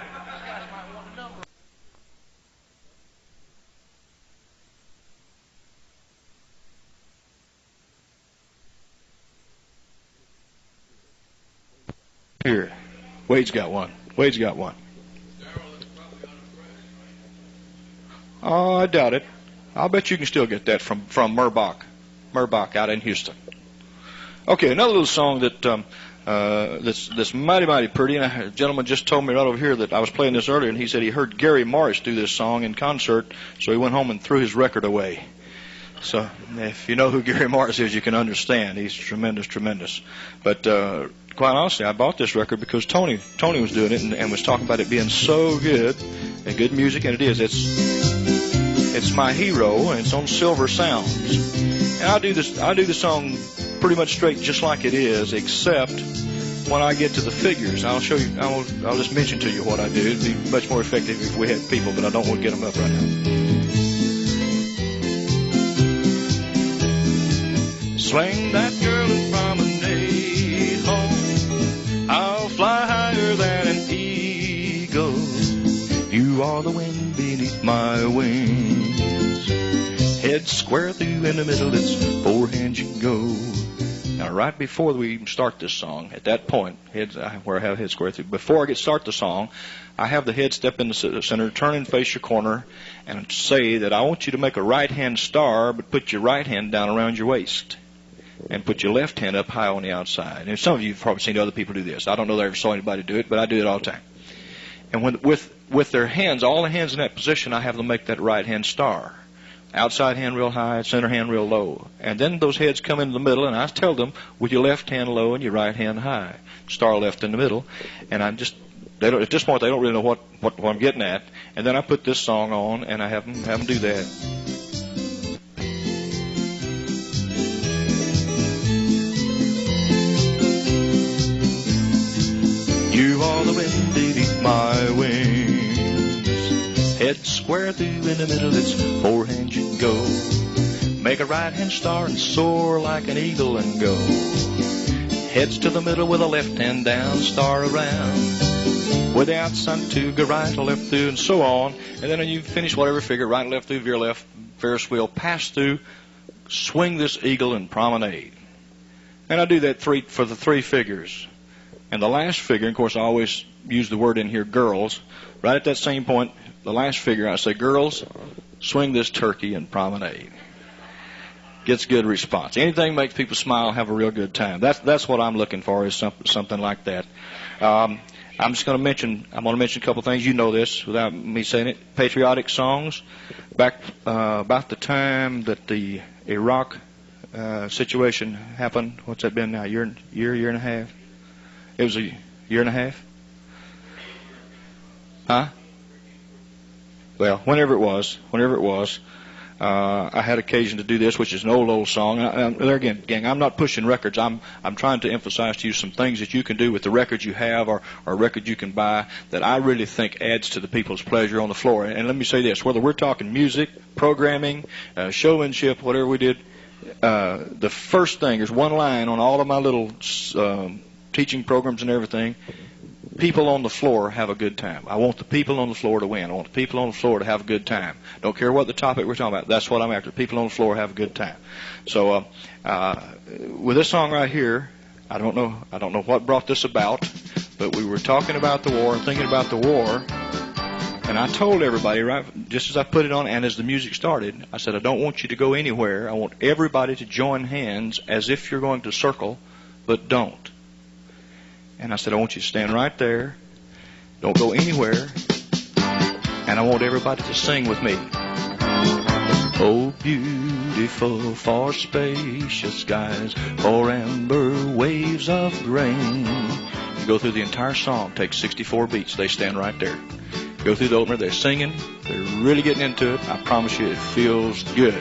Here. Wade's got one. Wade's got one. Oh, I doubt it. I'll bet you can still get that from Murbach out in Houston. Okay, another little song that's mighty pretty. And a gentleman just told me right over here that I was playing this earlier, and he said he heard Gary Morris do this song in concert, so he went home and threw his record away. So if you know who Gary Morris is, you can understand. He's tremendous. But quite honestly, I bought this record because Tony was doing it and was talking about it being so good and good music, and it is. It's my hero, and it's on Silver Sounds. And I'll do the song pretty much straight, just like it is, except when I get to the figures. I'll show you. I'll just mention to you what I do. It'd be much more effective if we had people, but I don't want to get them up right now. Swing that girl and promenade home. I'll fly higher than an eagle. You are the wind beneath my wings. Head square through in the middle, it's 4 hands you go. Now, right before we even start this song, at that point, where I have head square through, before I start the song, I have the head step in the center, turn and face your corner, and say that I want you to make a right-hand star, but put your right hand down around your waist. And put your left hand up high on the outside. And some of you have probably seen other people do this. I don't know that I ever saw anybody do it, but I do it all the time. And with their hands, all the hands in that position, I have them make that right hand star. Outside hand real high, center hand real low. And then those heads come into the middle, and I tell them with your left hand low and your right hand high. Star left in the middle. And at this point, they don't really know what I'm getting at. And then I put this song on, and I have them do that. You are the wind beneath my wings. Head square through in the middle, it's 4 hands you go. Make a right hand star and soar like an eagle and go. Heads to the middle with a left hand down, star around. With the outside two, go right or left through, and so on. And then when you finish whatever figure, right and left through, veer left, Ferris wheel, pass through, swing this eagle and promenade. And I do that for the 3 figures. And the last figure, of course, I always use the word in here, girls. Right at that same point, the last figure, I say, girls, swing this turkey and promenade. Gets good response. Anything makes people smile, have a real good time. That's what I'm looking for, is something like that. I'm going to mention a couple things. You know this without me saying it. Patriotic songs. Back about the time that the Iraq situation happened. What's that been now? Year and a half? It was a year and a half? Huh? Well, whenever it was, I had occasion to do this, which is an old song. There again, gang, I'm not pushing records. I'm trying to emphasize to you some things that you can do with the records you have or a record you can buy that I really think adds to the people's pleasure on the floor. And let me say this, whether we're talking music, programming, showmanship, whatever we did, the first thing, there's one line on all of my little teaching programs and everything: people on the floor have a good time. I want the people on the floor to win. I want the people on the floor to have a good time. Don't care what the topic we're talking about. That's what I'm after. People on the floor have a good time. So with this song right here, I don't know what brought this about, but we were talking about the war and thinking about the war, and I told everybody, right, just as I put it on and as the music started, I said, I don't want you to go anywhere. I want everybody to join hands as if you're going to circle, but don't. And I said, I want you to stand right there. Don't go anywhere. And I want everybody to sing with me. Oh, beautiful for spacious skies, for amber waves of grain. You go through the entire song, takes 64 beats. They stand right there. Go through the opener, they're singing. They're really getting into it. I promise you, it feels good.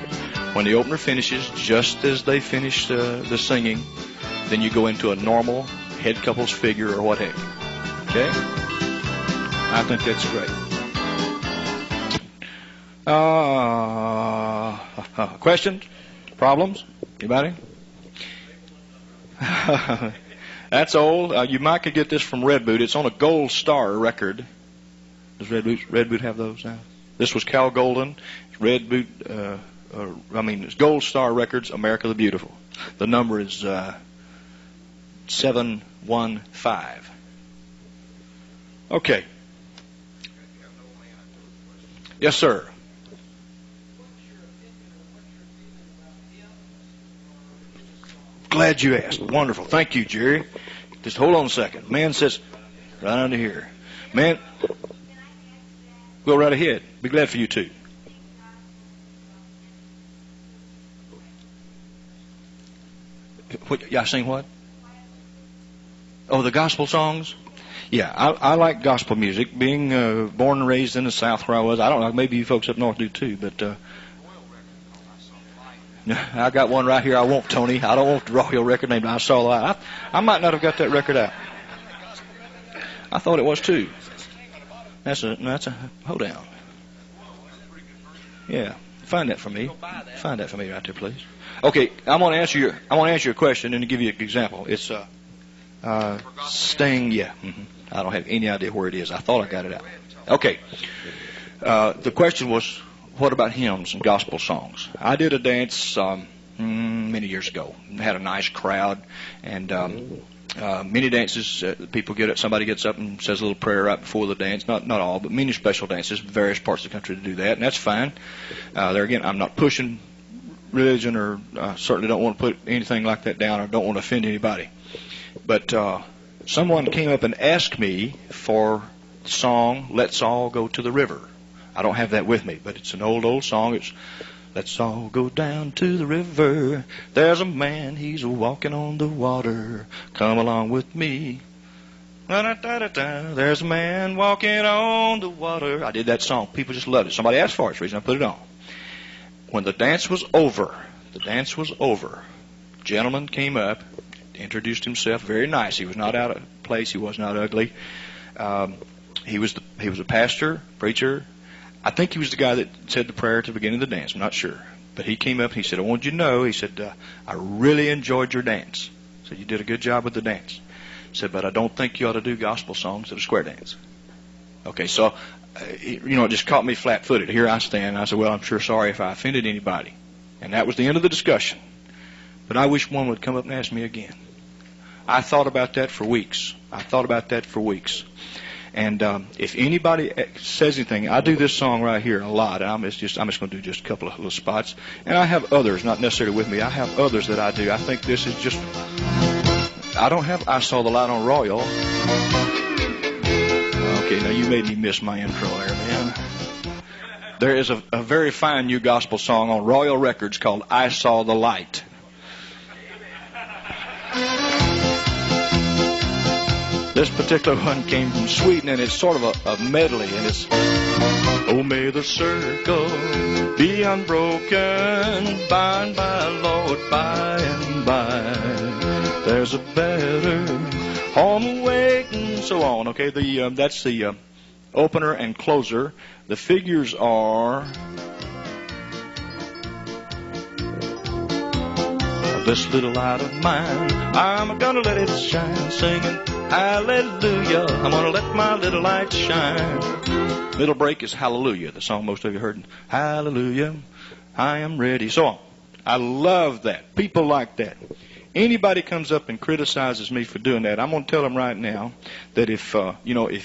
When the opener finishes, just as they finish the singing, then you go into a normal head couples figure or what have you. Okay? I think that's great. Questions? Problems? Anybody? That's old. You might could get this from Red Boot. It's on a Gold Star record. Does Red Boot have those now? This was Cal Golden. Red Boot, it's Gold Star Records, America the Beautiful. The number is 715. Okay. Yes, sir. Glad you asked. Wonderful. Thank you, Jerry. Just hold on a second. Man says, right under here. Man, go right ahead. Be glad for you too. Y'all sing what? Oh, the gospel songs? Yeah, I like gospel music. Being born and raised in the South where I was, I don't know, maybe you folks up north do too, but I got one right here I want, Tony. I don't want the Royal record named I Saw the Light. I might not have got that record out. I thought it was too. That's a hold on. Yeah, find that for me. Find that for me right there, please. Okay, I'm going to answer your question and to give you an example. It's Sting. Yeah, I don't have any idea where it is. I thought I got it out. Okay. The question was, what about hymns and gospel songs? I did a dance many years ago. Had a nice crowd, and many dances, people get it. Somebody gets up and says a little prayer right before the dance. Not all, but many special dances, various parts of the country to do that, and that's fine. There again, I'm not pushing religion, or certainly don't want to put anything like that down, or don't want to offend anybody. But someone came up and asked me for the song "Let's All Go to the River." I don't have that with me, but it's an old song. It's "Let's all go down to the river. There's a man, he's walking on the water. Come along with me. Da-da-da-da-da. There's a man walking on the water." I did that song. People just loved it. Somebody asked for it. That's the reason I put it on. When the dance was over, gentleman came up, introduced himself, very nice. He was not out of place. He was not ugly. He was a pastor, preacher. I think he was the guy that said the prayer at the beginning of the dance. I'm not sure. But he came up and he said, "I want you to know," he said, "I really enjoyed your dance." I said, "You did a good job with the dance." He said, "But I don't think you ought to do gospel songs at a square dance." Okay, so, it just caught me flat-footed. Here I stand, and I said, "Well, I'm sure sorry if I offended anybody." And that was the end of the discussion. But I wish one would come up and ask me again. I thought about that for weeks. And if anybody says anything, I do this song right here a lot. I'm just going to do just a couple of little spots. And I have others, not necessarily with me. I have others that I do. I think this is just... I don't have "I Saw the Light" on Royal. Okay, now you made me miss my intro there, man. There is a very fine new gospel song on Royal Records called "I Saw the Light." This particular one came from Sweden, and it's sort of a medley, and it's, oh, may the circle be unbroken, by and by, Lord, by and by. There's a better home waiting, so on. Okay, that's the opener and closer. The figures are this little light of mine, I'm gonna let it shine, singing hallelujah, I'm gonna let my little light shine. Middle break is hallelujah, the song most of you heard. Hallelujah, I am ready. So on. I love that. People like that. Anybody comes up and criticizes me for doing that, I'm going to tell them right now that if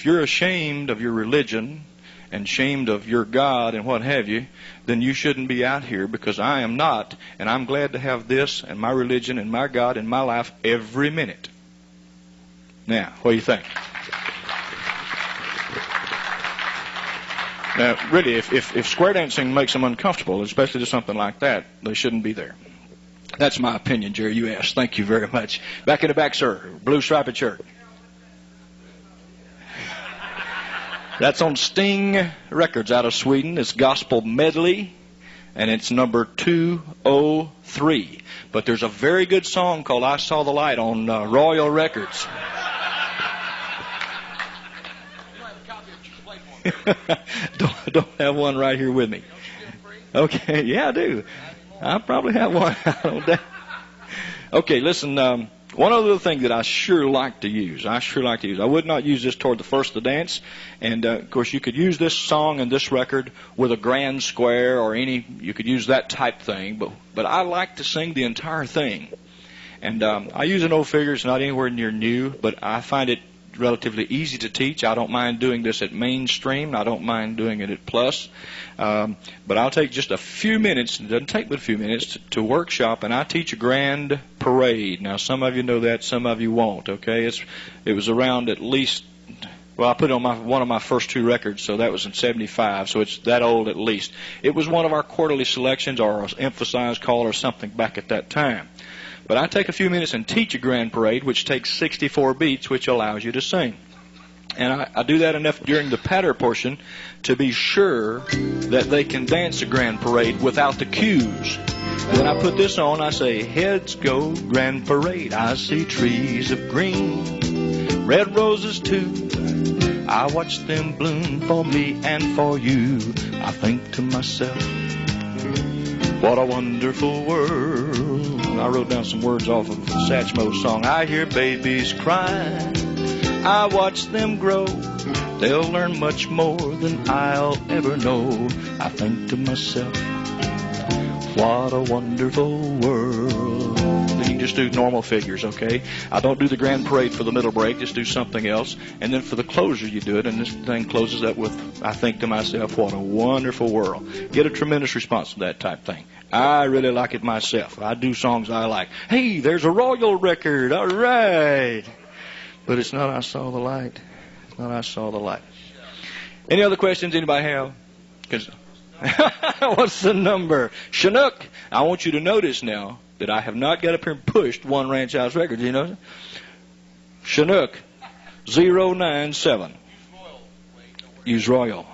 you're ashamed of your religion and ashamed of your God and what have you, then you shouldn't be out here, because I am not, and I'm glad to have this and my religion and my God in my life every minute. Now, what do you think? Now, really, if square dancing makes them uncomfortable, especially to something like that, they shouldn't be there. That's my opinion, Jerry. You asked. Thank you very much. Back in the back, sir. Blue striped shirt. That's on Sting Records out of Sweden. It's Gospel Medley, and it's number 203. But there's a very good song called I Saw the Light on Royal Records. Don't have one right here with me. Okay, yeah, I do. I probably have one. Okay, listen, one other thing that I sure like to use. I would not use this toward the first of the dance. And, of course, you could use this song and this record with a grand square or you could use that type thing. But I like to sing the entire thing. And I use an old figure. It's not anywhere near new, but I find it relatively easy to teach. I don't mind doing this at mainstream. I don't mind doing it at plus. But I'll take just a few minutes. It doesn't take but a few minutes to workshop, and I teach a grand parade. Now, some of you know that, some of you won't. Okay, it was around at least. Well, I put it on one of my first two records, so that was in '75. So it's that old at least. It was one of our quarterly selections or an emphasized call or something back at that time. But I take a few minutes and teach a grand parade, which takes 64 beats, which allows you to sing. And I do that enough during the patter portion to be sure that they can dance a grand parade without the cues. When I put this on, I say, heads go grand parade. I see trees of green, red roses too. I watch them bloom for me and for you. I think to myself, what a wonderful world. I wrote down some words off of Satchmo's song. I hear babies cry, I watch them grow. They'll learn much more than I'll ever know. I think to myself, what a wonderful world. Then you can just do normal figures, okay? I don't do the grand parade for the middle break, just do something else. And then for the closer you do it, and this thing closes up with, I think to myself, what a wonderful world. Get a tremendous response to that type thing. I really like it myself. I do songs I like. Hey, there's a Royal record, all right. But it's not I Saw the Light. It's not I Saw the Light. Any other questions anybody have? What's the number? Chinook, I want you to notice now that I have not got up here and pushed one Ranch House record. Do you know? Chinook 097. Use Royal.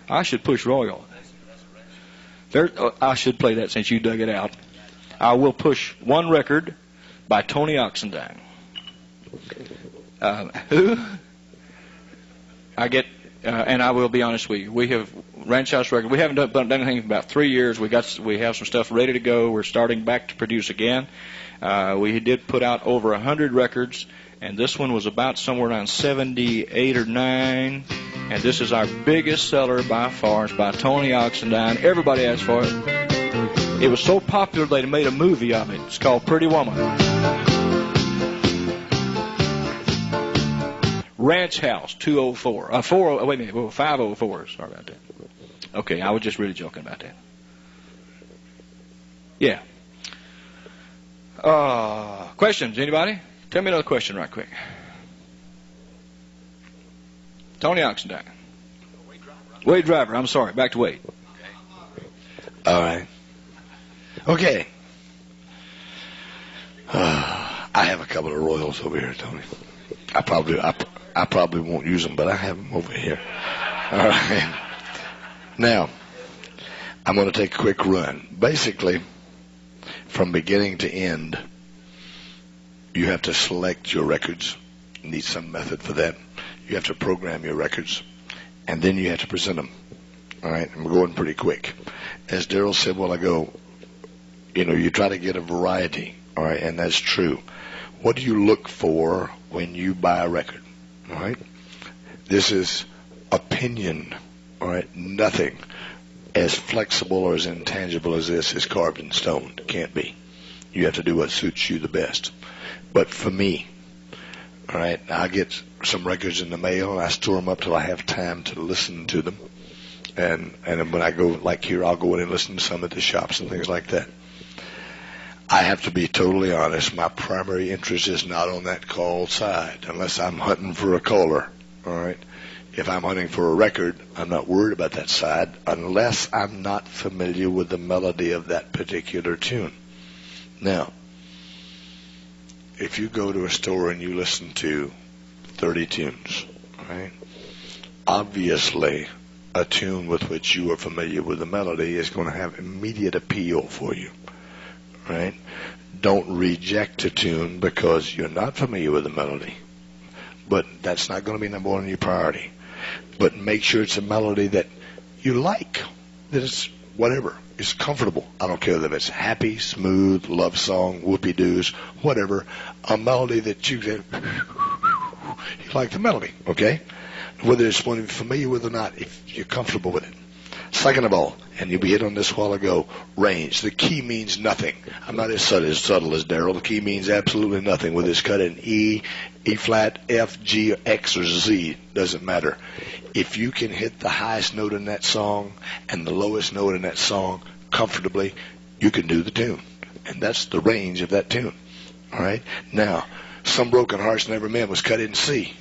I should push Royal. I should play that since you dug it out. I will push one record by Tony Oxendine. Who? I get, and I will be honest with you. We have Ranch House record. We haven't done anything in about 3 years. We have some stuff ready to go. We're starting back to produce again. We did put out over 100 records, and this one was about somewhere around 78 or 9. And this is our biggest seller by far. It's by Tony Oxendine. Everybody asked for it. It was so popular they made a movie of it. It's called Pretty Woman. Ranch House 204. 504. Sorry about that. Okay, I was just really joking about that. Yeah. Questions, anybody? Tell me another question right quick. Tony Oxendine. Wade Driver, I'm sorry. Back to Wade. All right. Okay. I have a couple of Royals over here, Tony. I probably won't use them, but I have them over here. All right. Now, I'm going to take a quick run. Basically, from beginning to end, you have to select your records. You need some method for that. You have to program your records, and then you have to present them. All right, I'm going pretty quick. As Darryl said a while ago, you try to get a variety, all right, and that's true. What do you look for when you buy a record, all right? This is opinion, all right? Nothing as flexible or as intangible as this is carved in stone. It can't be. You have to do what suits you the best. But for me, all right, I get some records in the mail, and I store them up till I have time to listen to them. And when I go, like here, I'll go in and listen to some at the shops and things like that. I have to be totally honest. My primary interest is not on that call side, unless I'm hunting for a caller, all right? If I'm hunting for a record, I'm not worried about that side, unless I'm not familiar with the melody of that particular tune. Now, if you go to a store and you listen to 30 tunes, right? Obviously, a tune with which you are familiar with the melody is going to have immediate appeal for you, right? Don't reject a tune because you're not familiar with the melody. But that's not going to be number one on your priority. But make sure it's a melody that you like, that it's whatever. It's comfortable. I don't care if it's happy, smooth, love song, whoopie-doos, whatever. A melody that you like the melody, okay? Whether it's one you're familiar with or not, if you're comfortable with it. Second of all, and you'll be hit on this a while ago, range. The key means nothing. I'm not as subtle as Darryl. The key means absolutely nothing. Whether it's cut in E, E flat, F, G, X, or Z, doesn't matter. If you can hit the highest note in that song and the lowest note in that song comfortably, you can do the tune. And that's the range of that tune. All right? Now, Some Broken Hearts Never Meant was cut in C.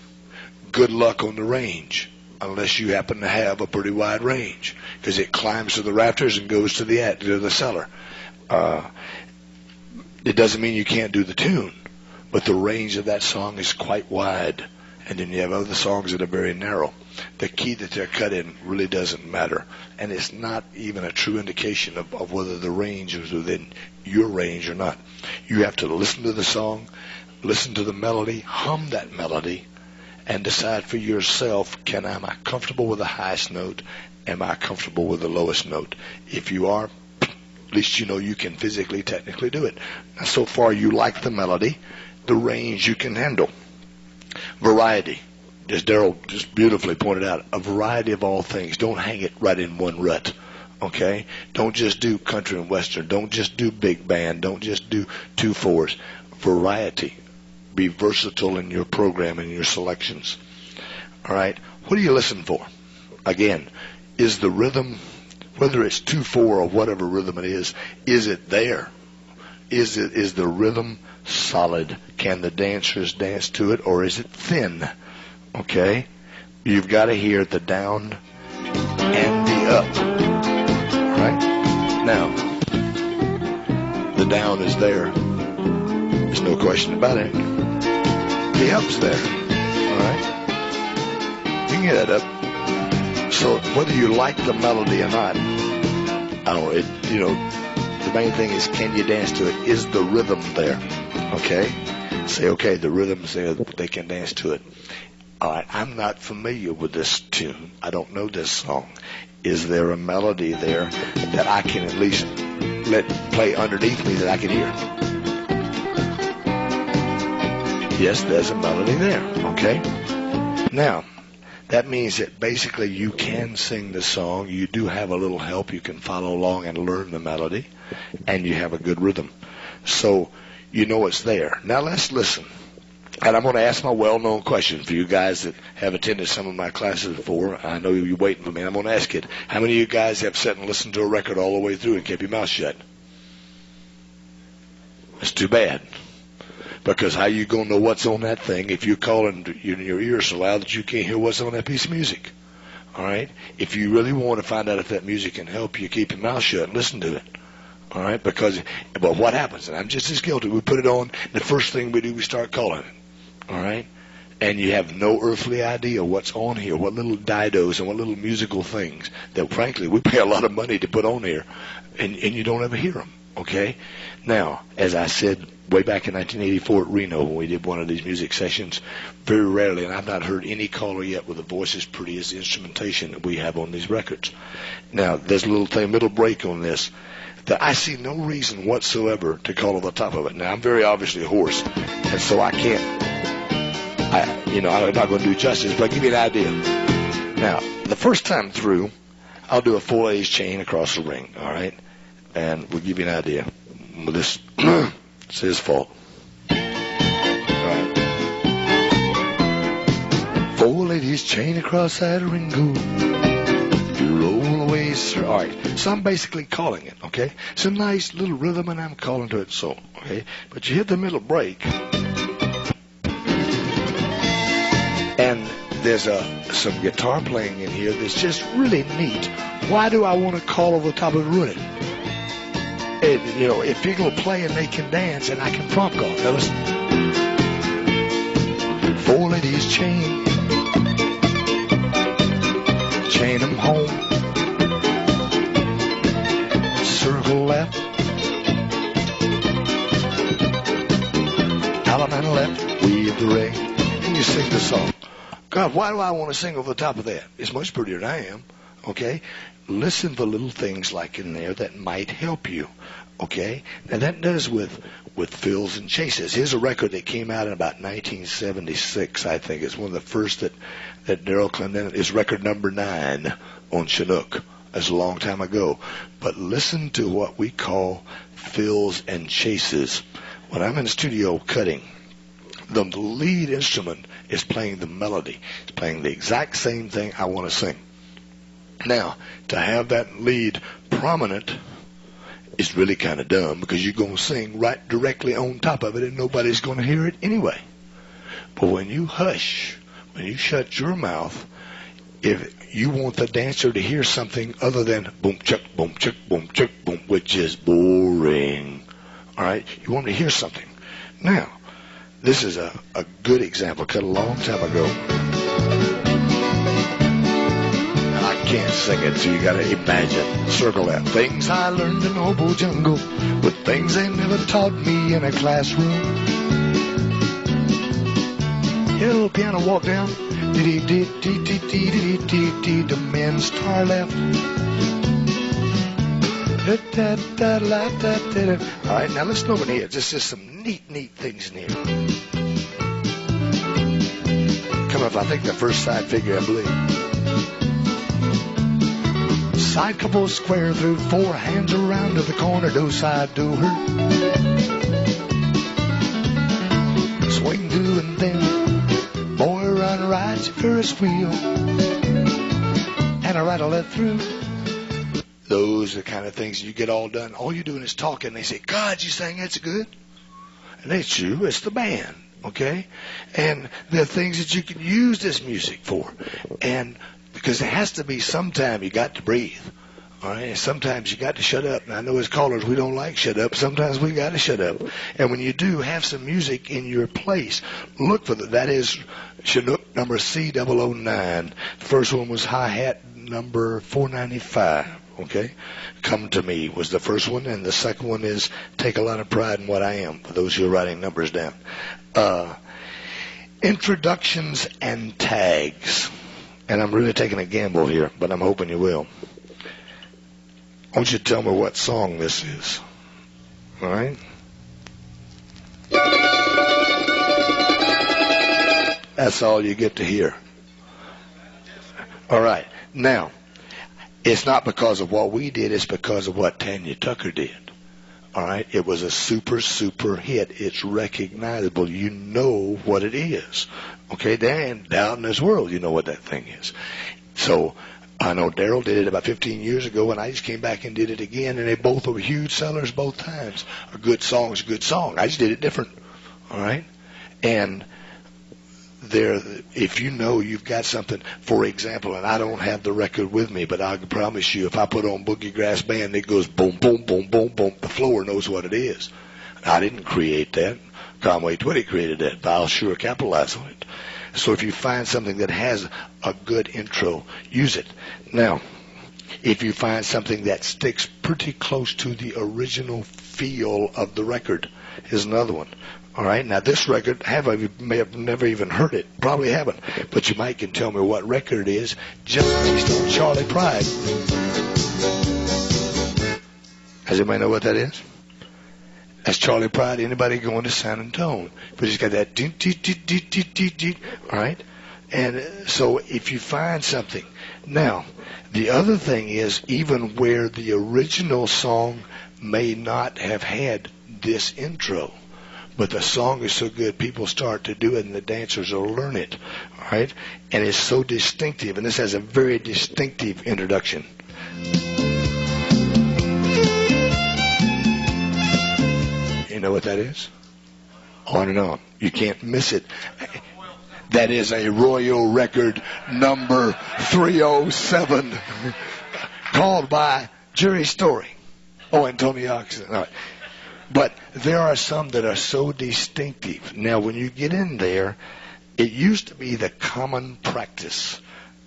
Good luck on the range, unless you happen to have a pretty wide range, because it climbs to the rafters and goes to the cellar. It doesn't mean you can't do the tune, but the range of that song is quite wide, and then you have other songs that are very narrow. The key that they're cut in really doesn't matter, and it's not even a true indication of whether the range is within your range or not. You have to listen to the song, listen to the melody, hum that melody, and decide for yourself, am I comfortable with the highest note? Am I comfortable with the lowest note? If you are, at least you know you can physically, technically do it. Now, so far you like the melody, the range you can handle. Variety, as Darryl just beautifully pointed out, a variety of all things. Don't hang it right in one rut, okay? Don't just do country and western. Don't just do big band. Don't just do 2/4s. Variety. Be versatile in your program and your selections. All right? What do you listen for? Again, is the rhythm, whether it's 2/4 or whatever rhythm it is it there? Is the rhythm solid? Can the dancers dance to it, or is it thin? Okay? You've got to hear the down and the up. Right? Now, the down is there. There's no question about it. The up's there. All right? You can get that up. So whether you like the melody or not, the main thing is, can you dance to it? Is the rhythm there? Okay? Say, okay, the rhythm's there. They can dance to it. All right, I'm not familiar with this tune. I don't know this song. Is there a melody there that I can at least let play underneath me that I can hear? Yes, there's a melody there, okay? Now, that means that basically you can sing the song. You do have a little help. You can follow along and learn the melody, and you have a good rhythm. So you know it's there. Now let's listen. And I'm going to ask my well-known question for you guys that have attended some of my classes before. I know you're waiting for me. I'm going to ask it. How many of you guys have sat and listened to a record all the way through and kept your mouth shut? That's too bad. Because how you going to know what's on that thing if you're calling in your ears so loud that you can't hear what's on that piece of music? All right? If you really want to find out if that music can help you, keep your mouth shut and listen to it. All right, but what happens? And I'm just as guilty. We put it on. The first thing we do, we start calling it. All right, and you have no earthly idea what's on here, what little didos and what little musical things that, frankly, we pay a lot of money to put on here, and you don't ever hear them. Okay, now, as I said way back in 1984 at Reno when we did one of these music sessions, very rarely, and I've not heard any caller yet with a voice as pretty as the instrumentation that we have on these records. Now, there's a little break on this that I see no reason whatsoever to call over the top of it. Now, I'm very obviously hoarse, and so I can't, I'm not going to do justice, but I'll give you an idea. Now, the first time through, I'll do a 4/8 chain across the ring, all right? And we'll give you an idea. This it's his fault. All right. 4/8 chain across that ring, go. You roll away, sir. All right. So I'm basically calling it, okay? It's a nice little rhythm, and I'm calling to it so, okay? But you hit the middle break, and there's some guitar playing in here that's just really neat. Why do I want to call over the top of it running? If people play and they can dance, and I can prompt call. Now listen. 4/8 chain them home, circle left, Allen and left, weave the ring, and you sing the song. God, why do I want to sing over the top of that? It's much prettier than I am, okay? Listen for little things like in there that might help you, okay? Now that does with fills and chases. Here's a record that came out in about 1976, I think. It's one of the first that Darryl Clendenin is record number 9 on Chinook. That's a long time ago. But listen to what we call fills and chases. When I'm in the studio cutting, the lead instrument is playing the melody. It's playing the exact same thing I want to sing. Now, to have that lead prominent is really kind of dumb because you're going to sing right directly on top of it and nobody's going to hear it anyway. But when you hush, when you shut your mouth, if you want the dancer to hear something other than boom, chuck, boom, chuck, boom, chuck, boom, which is boring, all right, you want to hear something. Now, this is a good example cut a long time ago. Can't sing it, so you gotta imagine. Circle that. Things I learned in Hobo Jungle with things they never taught me in a classroom. Hit a little piano walk down. The men's star left. All right, now listen over here. Just some neat things in here. Come up, I think the first side figure, I believe. Side couple square through, 4 hands around to the corner, do side do her. Swing to and then, boy run rides your Ferris wheel, and I ride a left through. Those are the kind of things you get all done. All you're doing is talking. They say, God, you sang that's good. And it's you, it's the band, okay? And there are things that you can use this music for. And because there has to be some time you got to breathe, all right? And sometimes you got to shut up. And I know as callers we don't like shut up. Sometimes we got to shut up. And when you do, have some music in your place. Look for that is Chinook number C009. The first one was hi-hat number 495, okay? Come to Me was the first one. And the second one is Take a Lot of Pride in What I Am, for those who are writing numbers down. Introductions and tags. And I'm really taking a gamble here, but I'm hoping you will. I want you to tell me what song this is. All right? That's all you get to hear. All right. Now, it's not because of what we did. It's because of what Tanya Tucker did. All right? It was a super hit. It's recognizable. You know what it is. Okay? There ain't doubt in this world you know what that thing is. So, I know Darryl did it about 15 years ago, and I just came back and did it again, and they both were huge sellers both times. A good song is a good song. I just did it different. All right? And if you know you've got something, for example, and I don't have the record with me, but I can promise you, if I put on Boogie Grass Band, it goes boom, boom, boom, boom, boom. The floor knows what it is. I didn't create that. Conway Twitty created that, but I'll sure capitalize on it. So if you find something that has a good intro, use it. Now, if you find something that sticks pretty close to the original feel of the record, is another one. All right, now this record, you may have never even heard it, probably haven't, but you might can tell me what record it is, just based on Charlie Pride. Does anybody know what that is? That's Charlie Pride. Anybody going to sound and tone? But he's got that dee dee dee dee dee dee dee. All right, and so if you find something, now the other thing is, even where the original song may not have had this intro, but the song is so good, people start to do it, and the dancers will learn it, all right? And it's so distinctive, and this has a very distinctive introduction. You know what that is? On and on. You can't miss it. That is a Royal record number 307, called by Jerry Story. Oh, and Tony Oxendine. All right. But there are some that are so distinctive. Now, when you get in there, it used to be the common practice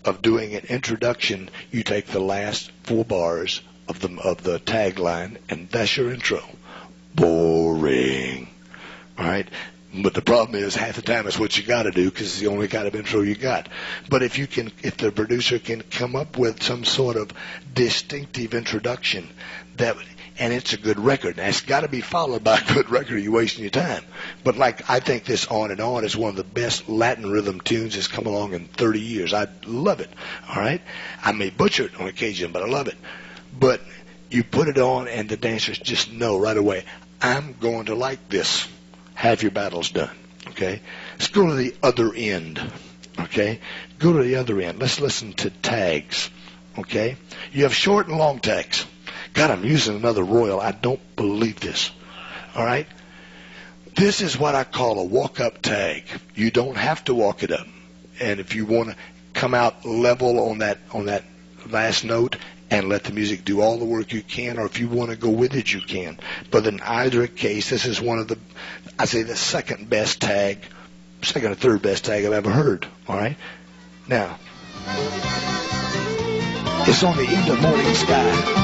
of doing an introduction. You take the last 4 bars of the tagline, and that's your intro. Boring. All right? But the problem is, half the time it's what you got to do, because it's the only kind of intro you got. But if the producer can come up with some sort of distinctive introduction, and it's a good record. Now, it's got to be followed by a good record, or you're wasting your time. But I think this On and On is one of the best Latin rhythm tunes that's come along in 30 years. I love it, all right? I may butcher it on occasion, but I love it. But you put it on, and the dancers just know right away, I'm going to like this. Have your battles done, okay? Let's go to the other end, okay? Go to the other end. Let's listen to tags, okay? You have short and long tags. God, I'm using another Royal. I don't believe this. All right? This is what I call a walk-up tag. You don't have to walk it up. And if you want to come out level on that last note and let the music do all the work you can, or if you want to go with it, you can. But in either case, this is one of the, I say the second or third best tag I've ever heard. All right? Now, it's on the end of Morning Sky.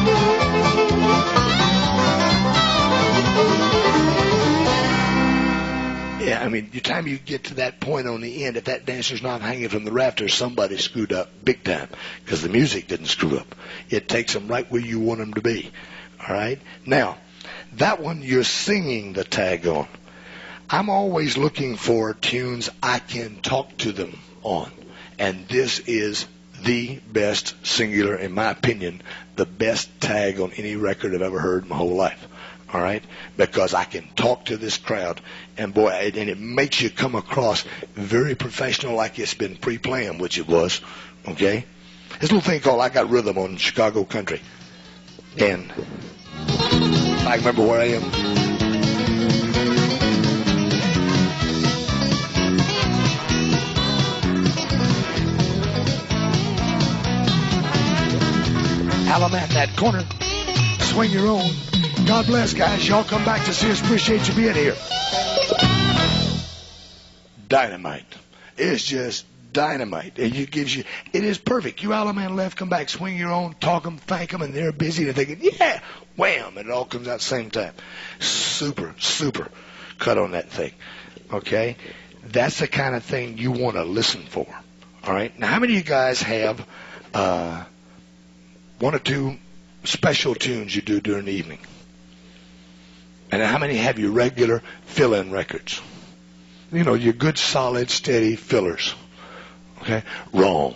Yeah, I mean, the time you get to that point on the end, if that dancer's not hanging from the rafters, somebody screwed up big time, because the music didn't screw up. It takes them right where you want them to be. All right? Now, that one you're singing the tag on. I'm always looking for tunes I can talk to them on, and this is the best singular, in my opinion, the best tag on any record I've ever heard in my whole life. All right? Because I can talk to this crowd, and boy, and it makes you come across very professional, like it's been pre-planned, which it was. Okay? This little thing called I Got Rhythm on Chicago Country. And I remember where I am. Alamat in that corner. Swing your own. God bless, guys. Y'all come back to see us. Appreciate you being here. Dynamite. It's just dynamite. It gives you. It is perfect. You Alaman left, come back, swing your own, talk them, thank them, and they're busy. And they're thinking, yeah, wham, and it all comes out at the same time. Super, super cut on that thing. Okay? That's the kind of thing you want to listen for. All right? Now, how many of you guys have 1 or 2 special tunes you do during the evening? And how many have your regular fill-in records? You know, your good, solid, steady fillers. Okay? Wrong.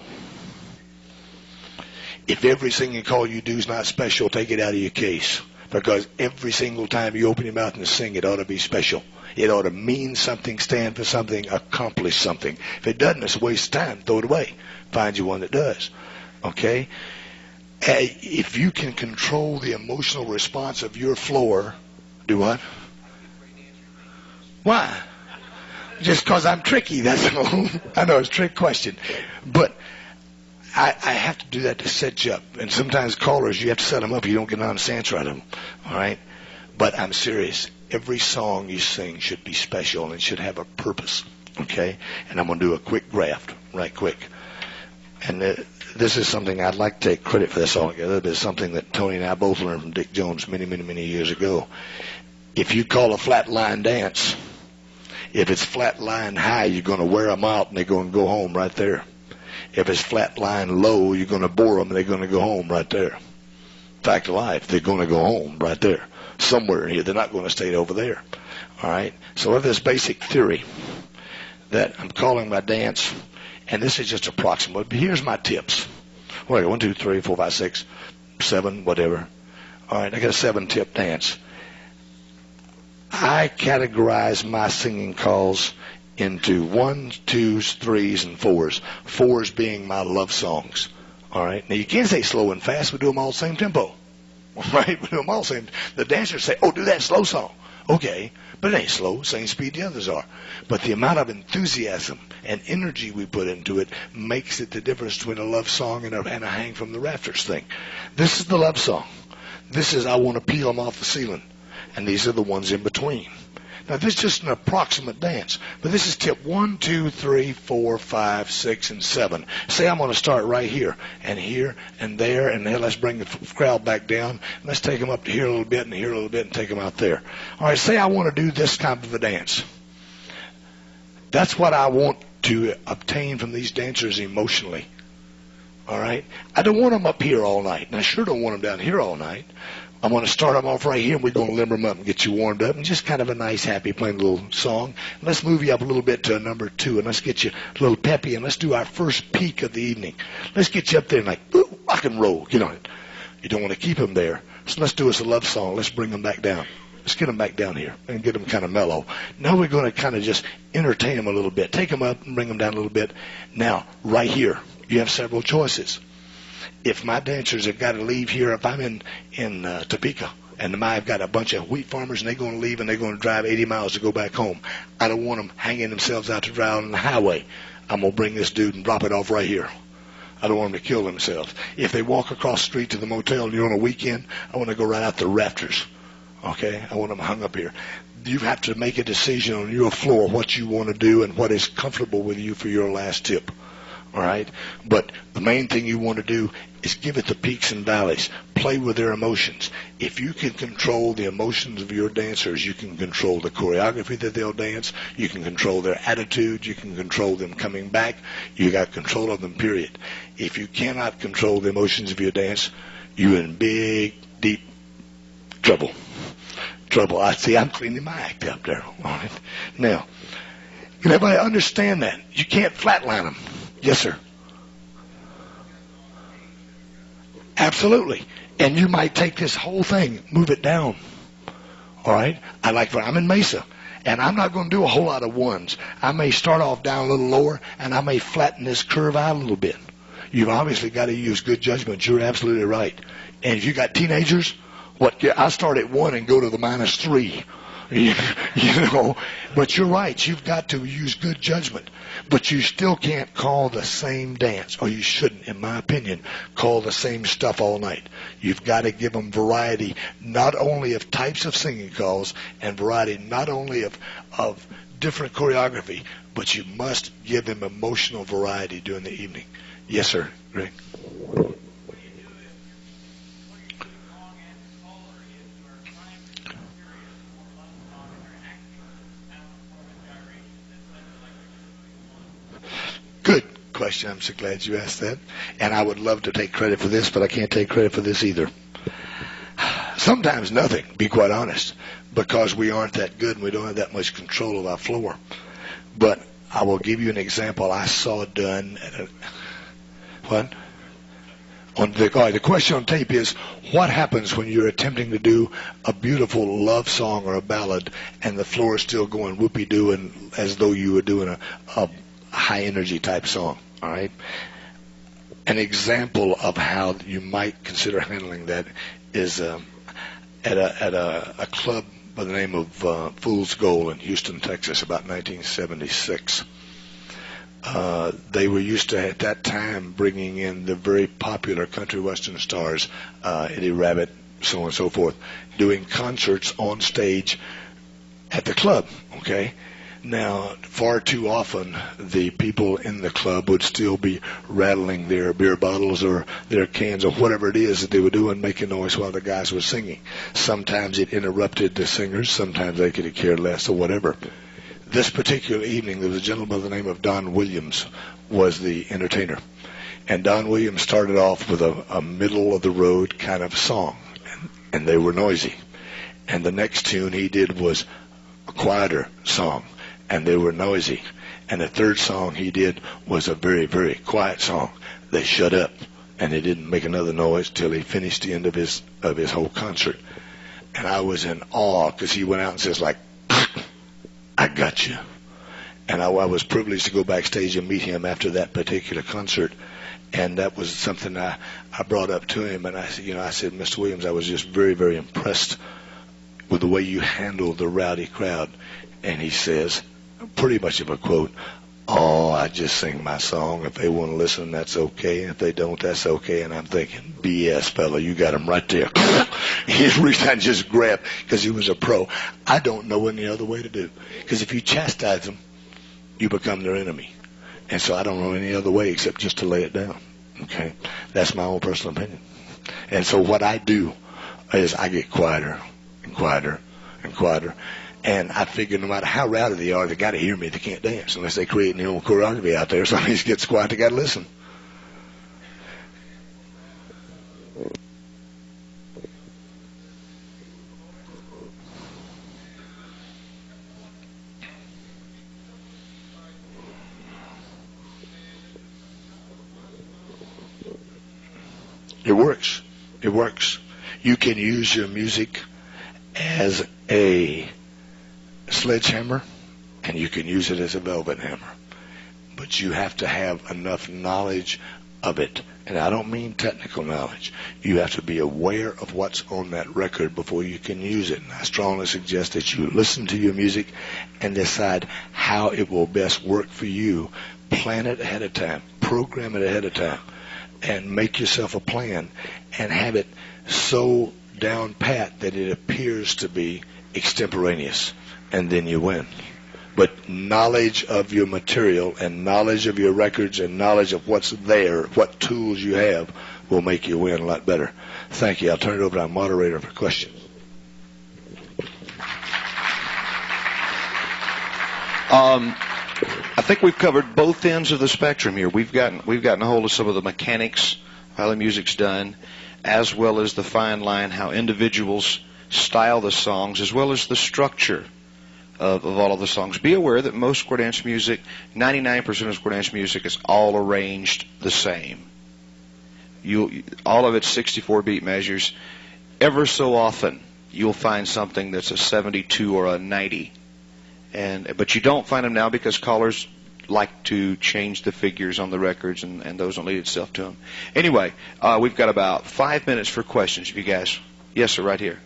If every singing call you do is not special, take it out of your case. Because every single time you open your mouth and sing, it ought to be special. It ought to mean something, stand for something, accomplish something. If it doesn't, it's a waste of time. Throw it away. Find you one that does. Okay? If you can control the emotional response of your floor, do what? Why? Just because I'm tricky, that's all. I know it's a trick question. But I have to do that to set you up. And sometimes callers, you have to set them up. You don't get an honest answer out of them. All right? But I'm serious. Every song you sing should be special and should have a purpose. Okay? And I'm going to do a quick draft, right quick. And this is something I'd like to take credit for this altogether, but it's something that Tony and I both learned from Dick Jones many, many, many years ago. If you call a flat line dance, if it's flat line high, you're going to wear them out and they're going to go home right there. If it's flat line low, you're going to bore them and they're going to go home right there. Fact of life, they're going to go home right there. Somewhere in here, they're not going to stay over there. All right? So we have this basic theory that I'm calling my dance, and this is just approximate, but here's my tips. Well, I got 1, 2, 3, 4, 5, 6, 7, whatever. All right, I got a 7-tip dance. I categorize my singing calls into 1s, 2s, 3s, and 4s. 4s being my love songs. All right. Now you can't say slow and fast. We do them all the same tempo. Right? We do them all the same. The dancers say, "Oh, do that slow song." Okay, but it ain't slow. Same speed the others are. But the amount of enthusiasm and energy we put into it makes it the difference between a love song and a hang from the rafters thing. This is the love song. This is I want to peel them off the ceiling. And these are the ones in between. Now, this is just an approximate dance. But this is tip 1, 2, 3, 4, 5, 6, and 7. Say I'm going to start right here and there, and then let's bring the crowd back down. Let's take them up to here a little bit and here a little bit and take them out there. All right, say I want to do this type of a dance. That's what I want to obtain from these dancers emotionally. All right? I don't want them up here all night, and I sure don't want them down here all night. I'm going to start them off right here, and we're going to limber them up and get you warmed up, and just kind of a nice, happy, plain little song. Let's move you up a little bit to a number 2, and let's get you a little peppy, and let's do our first peak of the evening. Let's get you up there and like, ooh, rock and roll. You know, you don't want to keep them there, so let's do us a love song. Let's bring them back down. Let's get them back down here and get them kind of mellow. Now we're going to kind of just entertain them a little bit. Take them up and bring them down a little bit. Now, right here, you have several choices. If my dancers have got to leave here, if I'm in Topeka and I've got a bunch of wheat farmers and they're going to leave and they're going to drive 80 miles to go back home, I don't want them hanging themselves out to dry on the highway. I'm going to bring this dude and drop it off right here. I don't want them to kill themselves. If they walk across the street to the motel and you're on a weekend, I want to go right out the rafters. Okay? I want them hung up here. You have to make a decision on your floor what you want to do and what is comfortable with you for your last tip. All right? But the main thing you want to do is give it the peaks and valleys. Play with their emotions. If you can control the emotions of your dancers, you can control the choreography that they'll dance. You can control their attitude. You can control them coming back. You got control of them, period. If you cannot control the emotions of your dance, you're in big, deep trouble. I see. I'm cleaning my act up there. All right? Now, can everybody understand that? You can't flatline them. Yes, sir. Absolutely. And you might take this whole thing, move it down. All right? I'm in Mesa, and I'm not going to do a whole lot of ones. I may start off down a little lower, and I may flatten this curve out a little bit. You've obviously got to use good judgment. You're absolutely right. And if you got teenagers, I start at 1 and go to the -3. You know, but you're right. You've got to use good judgment. But you still can't call the same dance, or you shouldn't, in my opinion, call the same stuff all night. You've got to give them variety, not only of types of singing calls, and variety not only of different choreography, but you must give them emotional variety during the evening. Yes, sir. Greg. Good question. I'm so glad you asked that. And I would love to take credit for this, but I can't take credit for this either. Sometimes nothing, be quite honest, because we aren't that good and we don't have that much control of our floor. But I will give you an example I saw done at what? The question on tape is, what happens when you're attempting to do a beautiful love song or a ballad and the floor is still going whoopee-doo and as though you were doing a high energy type song? All right. An example of how you might consider handling that is at a club by the name of Fool's Gold in Houston, Texas, about 1976. They were used to, at that time, bringing in the very popular country western stars, Eddie Rabbitt, so on and so forth, doing concerts on stage at the club, okay? Now, far too often, the people in the club would still be rattling their beer bottles or their cans or whatever it is that they were doing, making noise while the guys were singing. Sometimes it interrupted the singers. Sometimes they could care less or whatever. This particular evening, there was a gentleman by the name of Don Williams was the entertainer. And Don Williams started off with a middle-of-the-road kind of song, and they were noisy. And the next tune he did was a quieter song, and they were noisy. And the third song he did was a very, very quiet song. They shut up, and they didn't make another noise till he finished the end of his whole concert. And I was in awe, because he went out and says, like, I got you. And I was privileged to go backstage and meet him after that particular concert. And that was something I brought up to him. And I said, Mr. Williams, I was just very, very impressed with the way you handled the rowdy crowd. And he says, pretty much of a quote, oh, I just sing my song. If they want to listen, that's okay. If they don't, that's okay. And I'm thinking, BS, fella, you got him right there. His reason I just grabbed, because he was a pro. I don't know any other way to do. Because if you chastise them, you become their enemy. And so I don't know any other way except just to lay it down. Okay? That's my own personal opinion. And so what I do is I get quieter and quieter and quieter. And I figure no matter how rowdy they are, they got to hear me. They can't dance unless they create their own choreography out there. Somebody just gets quiet, they got to listen. It works. It works. You can use your music as a sledgehammer, and you can use it as a velvet hammer. But you have to have enough knowledge of it. And I don't mean technical knowledge. You have to be aware of what's on that record before you can use it. And I strongly suggest that you listen to your music and decide how it will best work for you. Plan it ahead of time. Program it ahead of time. And make yourself a plan and have it so down pat that it appears to be extemporaneous, and then you win. But knowledge of your material and knowledge of your records and knowledge of what's there, what tools you have, will make you win a lot better. Thank you. I'll turn it over to our moderator for questions. I think we've covered both ends of the spectrum here. We've gotten a hold of some of the mechanics, how the music's done, as well as the fine line, how individuals style the songs, as well as the structure of all of the songs. Be aware that most square dance music, 99% of square dance music, is all arranged the same. All of it's 64 beat measures. Ever so often, you'll find something that's a 72 or a 90. But you don't find them now because callers like to change the figures on the records, and those don't lead itself to them. Anyway, we've got about 5 minutes for questions. If you guys, yes, sir, right here.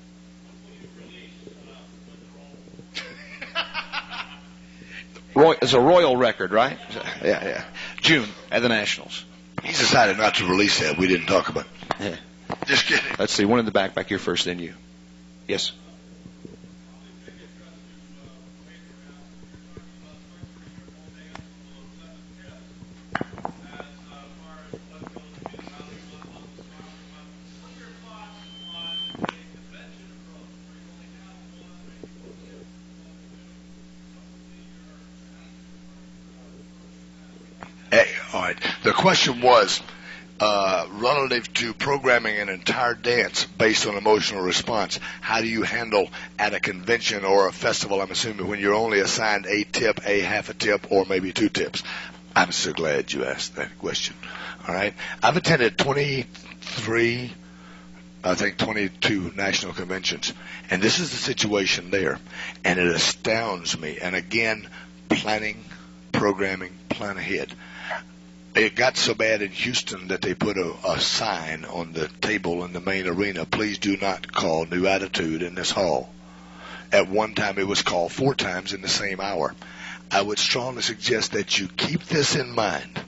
It's a royal record, right? Yeah. June at the Nationals. He's decided not to release that. We didn't talk about it. Yeah. Just kidding. Let's see. One in the back here first, then you. Yes. All right. The question was relative to programming an entire dance based on emotional response. How do you handle at a convention or a festival, I'm assuming, when you're only assigned a tip, a half a tip, or maybe 2 tips? I'm so glad you asked that question. All right. I've attended 23, I think 22 national conventions, and this is the situation there, and it astounds me. And again, planning, programming, plan ahead. It got so bad in Houston that they put a sign on the table in the main arena, please do not call New Attitude in this hall. At one time, it was called 4 times in the same hour. I would strongly suggest that you keep this in mind,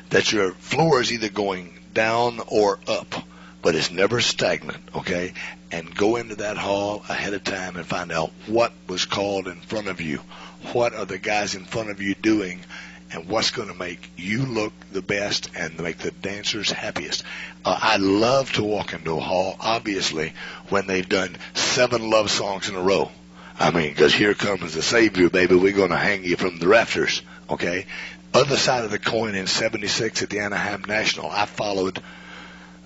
that your floor is either going down or up, but it's never stagnant, okay? And go into that hall ahead of time and find out what was called in front of you. What are the guys in front of you doing, and what's going to make you look the best and make the dancers happiest. I love to walk into a hall, obviously, when they've done 7 love songs in a row. I mean, because here comes the Savior, baby. We're going to hang you from the rafters, okay? Other side of the coin, in 76 at the Anaheim National, I followed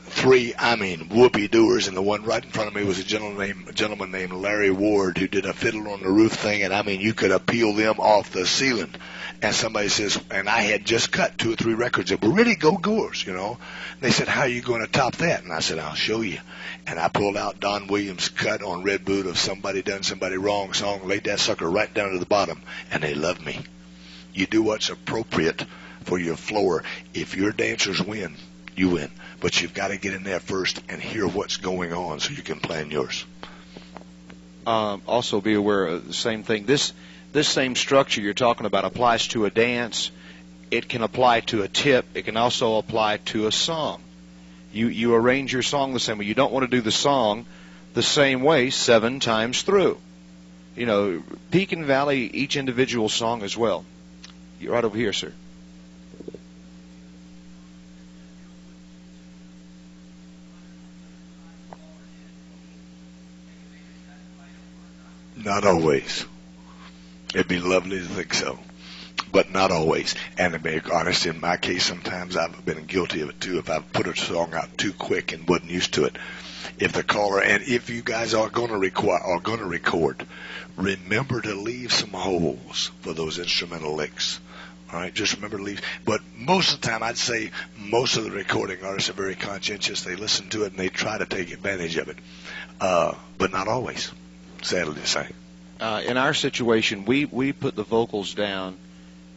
3, whoopie-doers, and the one right in front of me was a gentleman named Larry Ward, who did a Fiddler on the Roof thing, and you could appeal them off the ceiling. And somebody says, and I had just cut 2 or 3 records that were really go-goers, you know. They said, how are you going to top that? And I said, I'll show you. And I pulled out Don Williams' cut on Red Boot of Somebody Done Somebody Wrong song, laid that sucker right down to the bottom, and they loved me. You do what's appropriate for your floor. If your dancers win, you win. But you've got to get in there first and hear what's going on so you can plan yours. Also be aware of the same thing. This same structure you're talking about applies to a dance. It can apply to a tip. It can also apply to a song. You arrange your song the same way. You don't want to do the song the same way 7 times through. You know, peak and valley each individual song as well. You're right over here, sir. Not always. It'd be lovely to think so, but not always. And to be honest, in my case, sometimes I've been guilty of it too. If I've put a song out too quick and wasn't used to it, if the caller, and if you guys are going to record, remember to leave some holes for those instrumental licks. All right, just remember to leave. But most of the time, I'd say most of the recording artists are very conscientious. They listen to it and they try to take advantage of it, but not always. Sadly to say. In our situation, we put the vocals down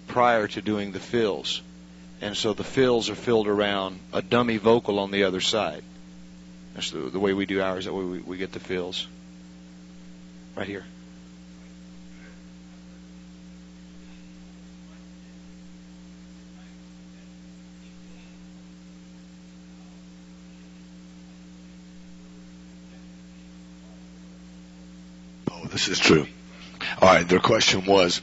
prior to doing the fills, and so the fills are filled around a dummy vocal on the other side. That's the way we do ours. That way we get the fills. Right here. This is true. All right, their question was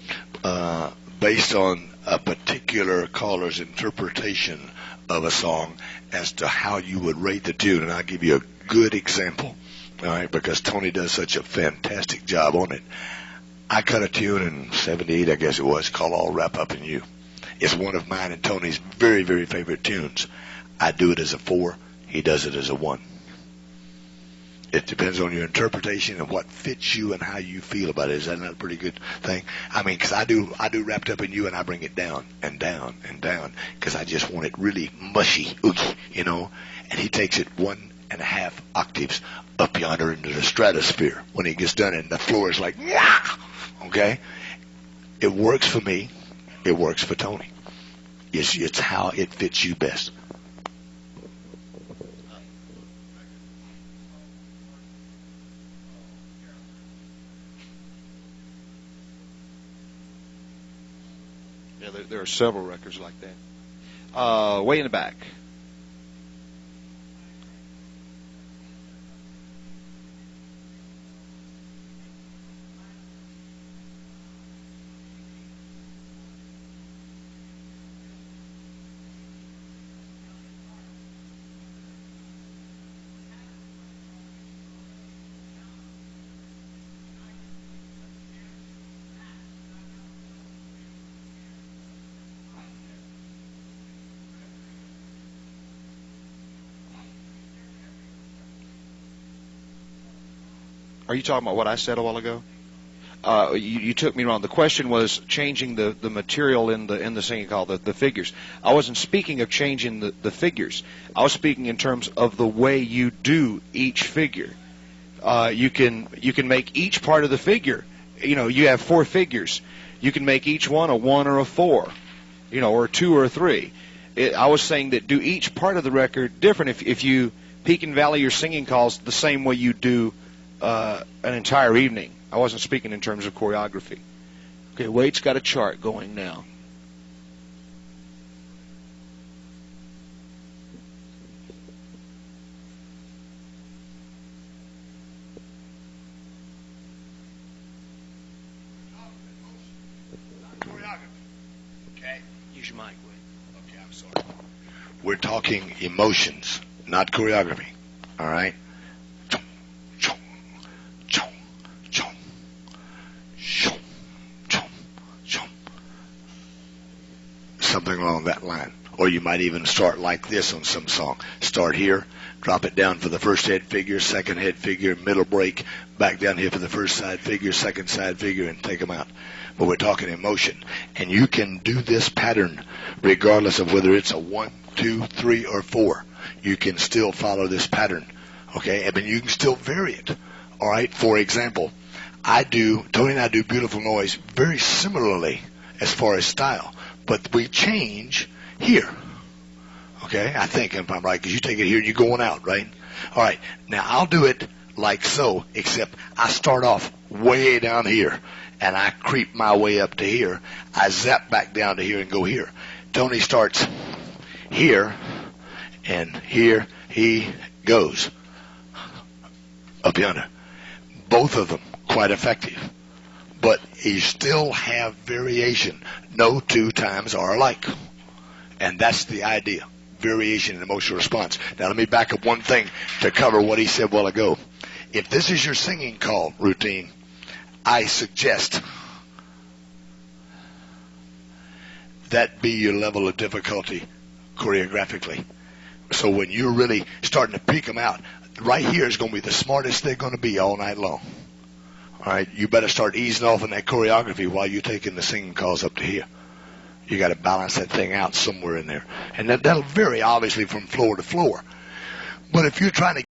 based on a particular caller's interpretation of a song as to how you would rate the tune, and I'll give you a good example, all right, because Tony does such a fantastic job on it. I cut a tune in 78, I guess it was, called All Wrap Up in You. It's one of mine and Tony's very, very favorite tunes. I do it as a 4. He does it as a 1. It depends on your interpretation and what fits you and how you feel about it. Is that not a pretty good thing? I mean, because I do Wrapped Up in You, and I bring it down and down and down because I just want it really mushy, oogie, you know. And he takes it 1.5 octaves up yonder into the stratosphere when he gets done, and the floor is like, yeah, okay. It works for me. It works for Tony. It's how it fits you best. Yeah, there are several records like that. Way in the back. Are you talking about what I said a while ago? You took me wrong. The question was changing the material in the singing call, the figures. I wasn't speaking of changing the figures. I was speaking in terms of the way you do each figure. You can make each part of the figure. You know, you have 4 figures. You can make each one a 1 or a 4, you know, or a 2 or a 3. I was saying that do each part of the record different. If you peak and valley your singing calls the same way you do an entire evening. I wasn't speaking in terms of choreography. Okay, Wade's got a chart going now. Okay. Use your mic, Wade. Okay, I'm sorry. We're talking emotions, not choreography. All right? Something along that line. Or you might even start like this on some song. Start here, drop it down for the first head figure, second head figure, middle break, back down here for the first side figure, second side figure, and take them out. But we're talking emotion. And you can do this pattern regardless of whether it's a 1, 2, 3, or 4. You can still follow this pattern. Okay? And then you can still vary it. All right? For example, Tony and I do Beautiful Noise very similarly as far as style. But we change here. Okay? I think if I'm right, because you take it here and you're going out, right? All right. Now, I'll do it like so, except I start off way down here, and I creep my way up to here. I zap back down to here and go here. Tony starts here, and here he goes. Up yonder. Both of them quite effective. But you still have variation. No two times are alike. And that's the idea. Variation in emotional response. Now let me back up one thing to cover what he said a while ago. If this is your singing call routine, I suggest that be your level of difficulty choreographically. So when you're really starting to peak them out, right here is going to be the smartest they're going to be all night long. All right, you better start easing off in that choreography while you're taking the singing calls up to here. You got to balance that thing out somewhere in there. And that'll vary, obviously, from floor to floor. But if you're trying to